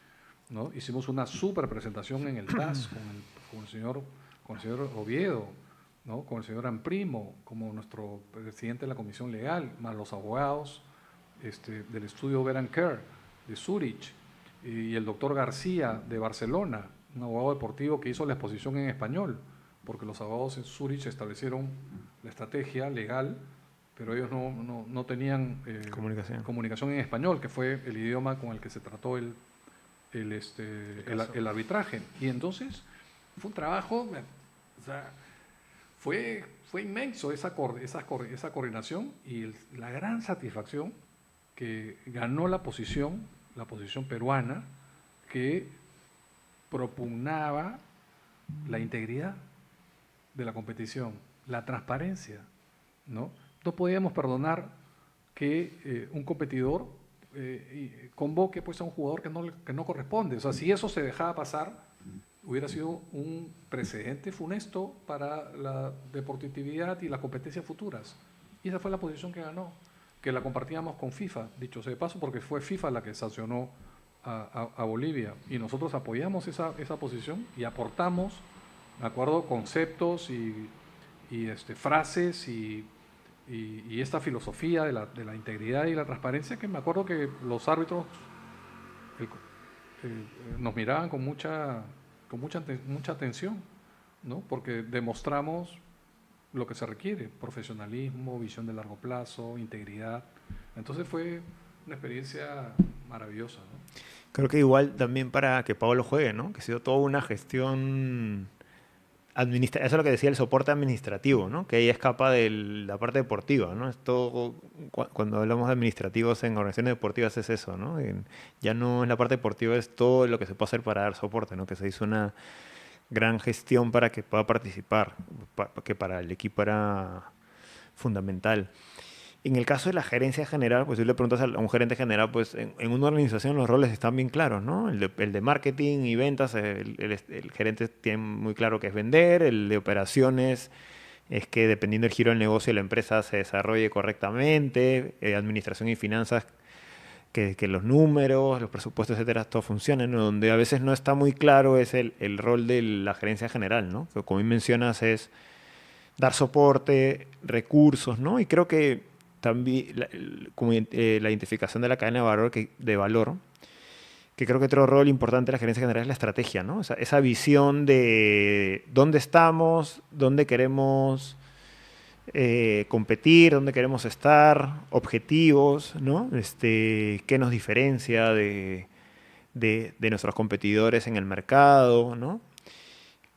¿no? Hicimos una super presentación en el TAS con el señor Oviedo, ¿no? Con el señor Amprimo, como nuestro presidente de la Comisión Legal, más los abogados del estudio Berenker de Zurich, y el doctor García de Barcelona, un abogado deportivo que hizo la exposición en español, porque los abogados en Zurich establecieron la estrategia legal, pero ellos no tenían comunicación en español, que fue el idioma con el que se trató el arbitraje. Y entonces fue un trabajo, o sea, fue inmenso esa coordinación y la gran satisfacción que ganó la posición peruana, que propugnaba la integridad de la competición, la transparencia, ¿no? No podíamos perdonar que un competidor convoque pues, a un jugador que no corresponde. O sea, si eso se dejaba pasar, hubiera sido un precedente funesto para la deportividad y las competencias futuras. Y esa fue la posición que ganó, que la compartíamos con FIFA, dicho sea de paso, porque fue FIFA la que sancionó a Bolivia. Y nosotros apoyamos esa posición y aportamos, ¿de acuerdo?, conceptos y frases y esta filosofía de la integridad y la transparencia, que me acuerdo que los árbitros nos miraban con mucha atención, ¿no? Porque demostramos lo que se requiere: profesionalismo, visión de largo plazo, integridad. Entonces fue una experiencia maravillosa, ¿no? Creo que igual también para que Pablo juegue, ¿no? Que ha sido toda una gestión eso es lo que decía, el soporte administrativo, ¿no? Que ahí escapa de la parte deportiva, ¿no? Cuando hablamos de administrativos en organizaciones deportivas es eso, ¿no? Ya no es la parte deportiva, es todo lo que se puede hacer para dar soporte, ¿no? Que se hizo una gran gestión para que pueda participar, que para el equipo era fundamental. En el caso de la gerencia general, pues si le preguntas a un gerente general, pues en una organización los roles están bien claros, ¿no? El de marketing y ventas, el gerente tiene muy claro que es vender, el de operaciones es que dependiendo del giro del negocio la empresa se desarrolle correctamente, administración y finanzas que los números, los presupuestos, etcétera, todo funcione, ¿no? Donde a veces no está muy claro es el rol de la gerencia general, ¿no? Que como bien mencionas es dar soporte, recursos, ¿no? Y creo que también la identificación de la cadena de valor, que creo que otro rol importante de la gerencia general es la estrategia, ¿no? Esa visión de dónde estamos, dónde queremos competir, dónde queremos estar, objetivos, ¿no? Qué nos diferencia de nuestros competidores en el mercado, ¿no?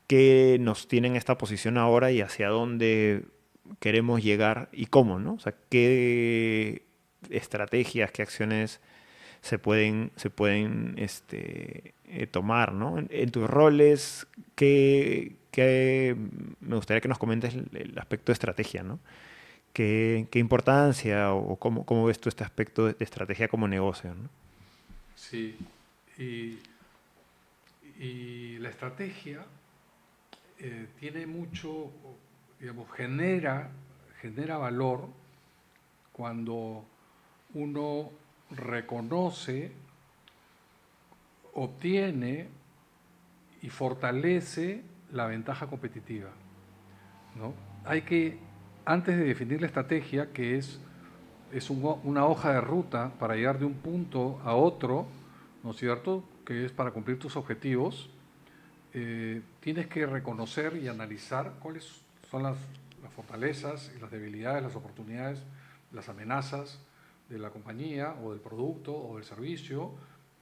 Qué nos tienen esta posición ahora y hacia dónde queremos llegar y cómo, ¿no? O sea, qué estrategias, qué acciones se pueden tomar, ¿no? En tus roles, me gustaría que nos comentes el aspecto de estrategia, ¿no? ¿Qué importancia o cómo ves tú este aspecto de estrategia como negocio, ¿no? Sí, y, y la estrategia tiene mucho, digamos, genera valor cuando uno reconoce, obtiene y fortalece la ventaja competitiva, ¿no? Hay que, antes de definir la estrategia, que es una hoja de ruta para llegar de un punto a otro, ¿no es cierto?, que es para cumplir tus objetivos, tienes que reconocer y analizar cuáles son las fortalezas y las debilidades, las oportunidades, las amenazas de la compañía o del producto o del servicio,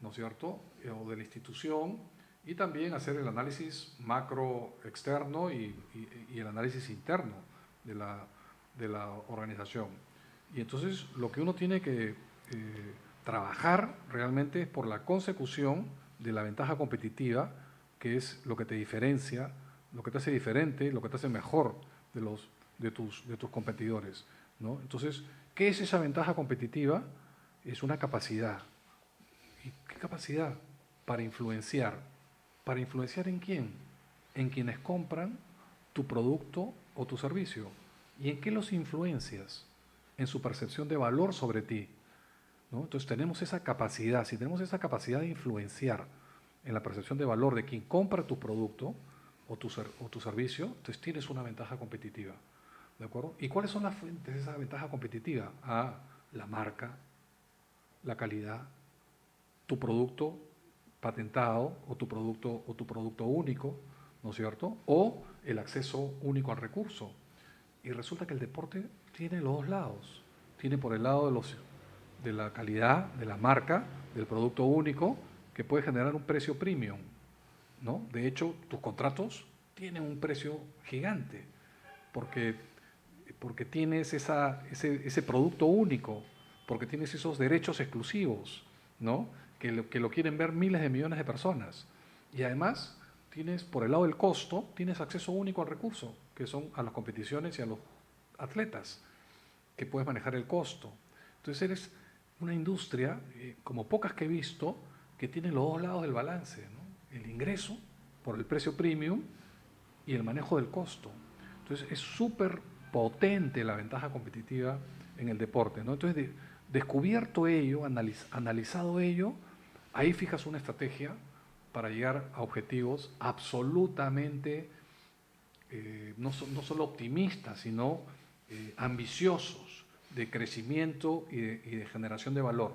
¿no es cierto?, o de la institución, y también hacer el análisis macro externo y el análisis interno de la organización. Y entonces lo que uno tiene que trabajar realmente es por la consecución de la ventaja competitiva, que es lo que te diferencia, lo que te hace diferente, lo que te hace mejor de tus competidores, ¿no? Entonces, ¿qué es esa ventaja competitiva? Es una capacidad. ¿Y qué capacidad? Para influenciar. ¿Para influenciar en quién? En quienes compran tu producto o tu servicio. ¿Y en qué los influencias? En su percepción de valor sobre ti, ¿no? Entonces tenemos esa capacidad, si tenemos esa capacidad de influenciar en la percepción de valor de quien compra tu producto o tu servicio, entonces tienes una ventaja competitiva, ¿de acuerdo? ¿Y cuáles son las fuentes de esa ventaja competitiva? La marca, la calidad, tu producto patentado o tu producto único, ¿no es cierto? O el acceso único al recurso. Y resulta que el deporte tiene los dos lados. Tiene por el lado de la calidad, de la marca, del producto único, que puede generar un precio premium, ¿no? De hecho, tus contratos tienen un precio gigante, porque, porque tienes ese producto único, porque tienes esos derechos exclusivos, ¿no? Que lo quieren ver miles de millones de personas. Y además, tienes, por el lado del costo, tienes acceso único al recurso, que son a las competiciones y a los atletas, que puedes manejar el costo. Entonces eres una industria, como pocas que he visto, que tiene los dos lados del balance, ¿no? El ingreso por el precio premium y el manejo del costo. Entonces es súper potente la ventaja competitiva en el deporte, ¿no? Entonces, descubierto ello, analizado ello, ahí fijas una estrategia para llegar a objetivos absolutamente no solo optimistas, sino ambiciosos de crecimiento y de generación de valor.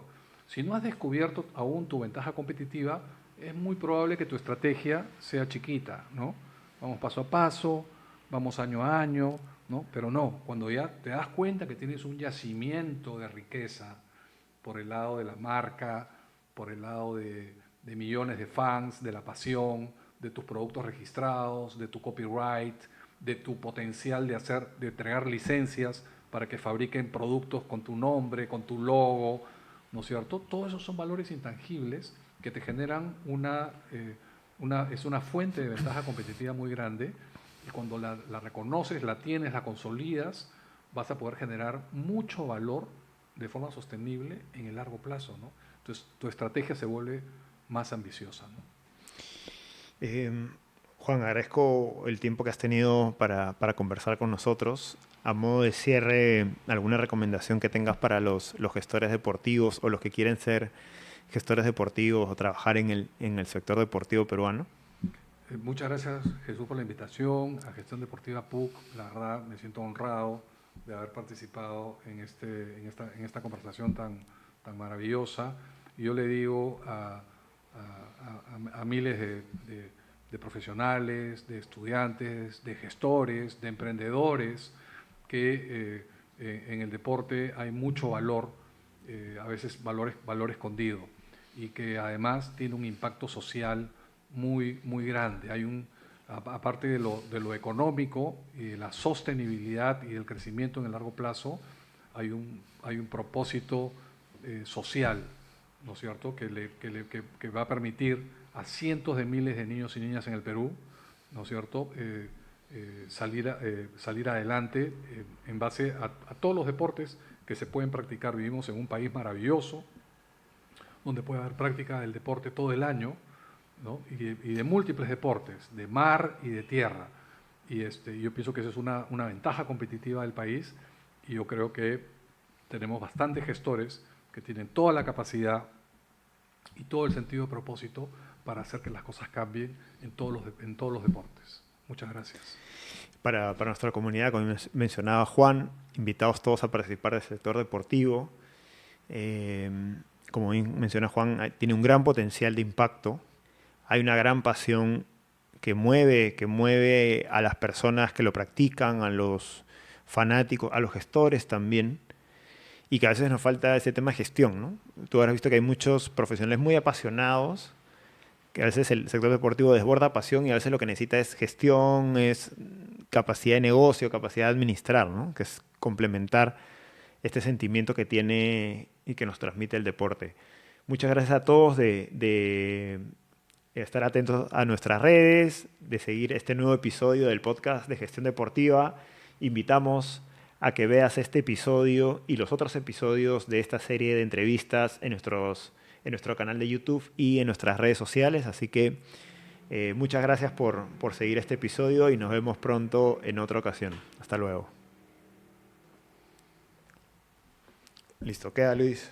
Si no has descubierto aún tu ventaja competitiva, es muy probable que tu estrategia sea chiquita, ¿no? Vamos paso a paso, vamos año a año, ¿no? Pero no, cuando ya te das cuenta que tienes un yacimiento de riqueza por el lado de la marca, por el lado de millones de fans, de la pasión, de tus productos registrados, de tu copyright, de tu potencial de entregar licencias para que fabriquen productos con tu nombre, con tu logo, ¿no es cierto? Todos esos son valores intangibles que te generan es una fuente de ventaja competitiva muy grande, y cuando la reconoces, la tienes, la consolidas, vas a poder generar mucho valor de forma sostenible en el largo plazo, ¿no? Entonces tu estrategia se vuelve más ambiciosa, ¿no? Juan, agradezco el tiempo que has tenido para conversar con nosotros. a modo de cierre, alguna recomendación que tengas para los gestores deportivos o los que quieren ser gestores deportivos o trabajar en el sector deportivo peruano. Muchas gracias, Jesús, por la invitación a Gestión Deportiva PUC. La verdad, me siento honrado de haber participado en esta conversación tan maravillosa. Y yo le digo a miles de profesionales, de estudiantes, de gestores, de emprendedores, que en el deporte hay mucho valor, a veces valor escondido, y que además tiene un impacto social muy grande. Aparte de lo económico y de la sostenibilidad y del crecimiento en el largo plazo, hay un propósito social, ¿no es cierto?, que va a permitir a cientos de miles de niños y niñas en el Perú, ¿no es cierto?, salir adelante en base a todos los deportes que se pueden practicar. Vivimos en un país maravilloso, donde puede haber práctica del deporte todo el año, ¿no? y de múltiples deportes, de mar y de tierra. Y yo pienso que esa es una ventaja competitiva del país, y yo creo que tenemos bastantes gestores que tienen toda la capacidad y todo el sentido de propósito para hacer que las cosas cambien en todos los deportes. Muchas gracias. Para nuestra comunidad, como mencionaba Juan, invitados todos a participar del sector deportivo. Como menciona Juan, tiene un gran potencial de impacto. Hay una gran pasión que mueve a las personas que lo practican, a los fanáticos, a los gestores también, y que a veces nos falta ese tema de gestión, ¿no? Tú habrás visto que hay muchos profesionales muy apasionados, que a veces el sector deportivo desborda pasión y a veces lo que necesita es gestión, es capacidad de negocio, capacidad de administrar, ¿no? Que es complementar este sentimiento que tiene y que nos transmite el deporte. Muchas gracias a todos de estar atentos a nuestras redes, de seguir este nuevo episodio del podcast de Gestión Deportiva. Invitamos a que veas este episodio y los otros episodios de esta serie de entrevistas en nuestro canal de YouTube y en nuestras redes sociales. Así que muchas gracias por seguir este episodio y nos vemos pronto en otra ocasión. Hasta luego. Listo, queda Luis.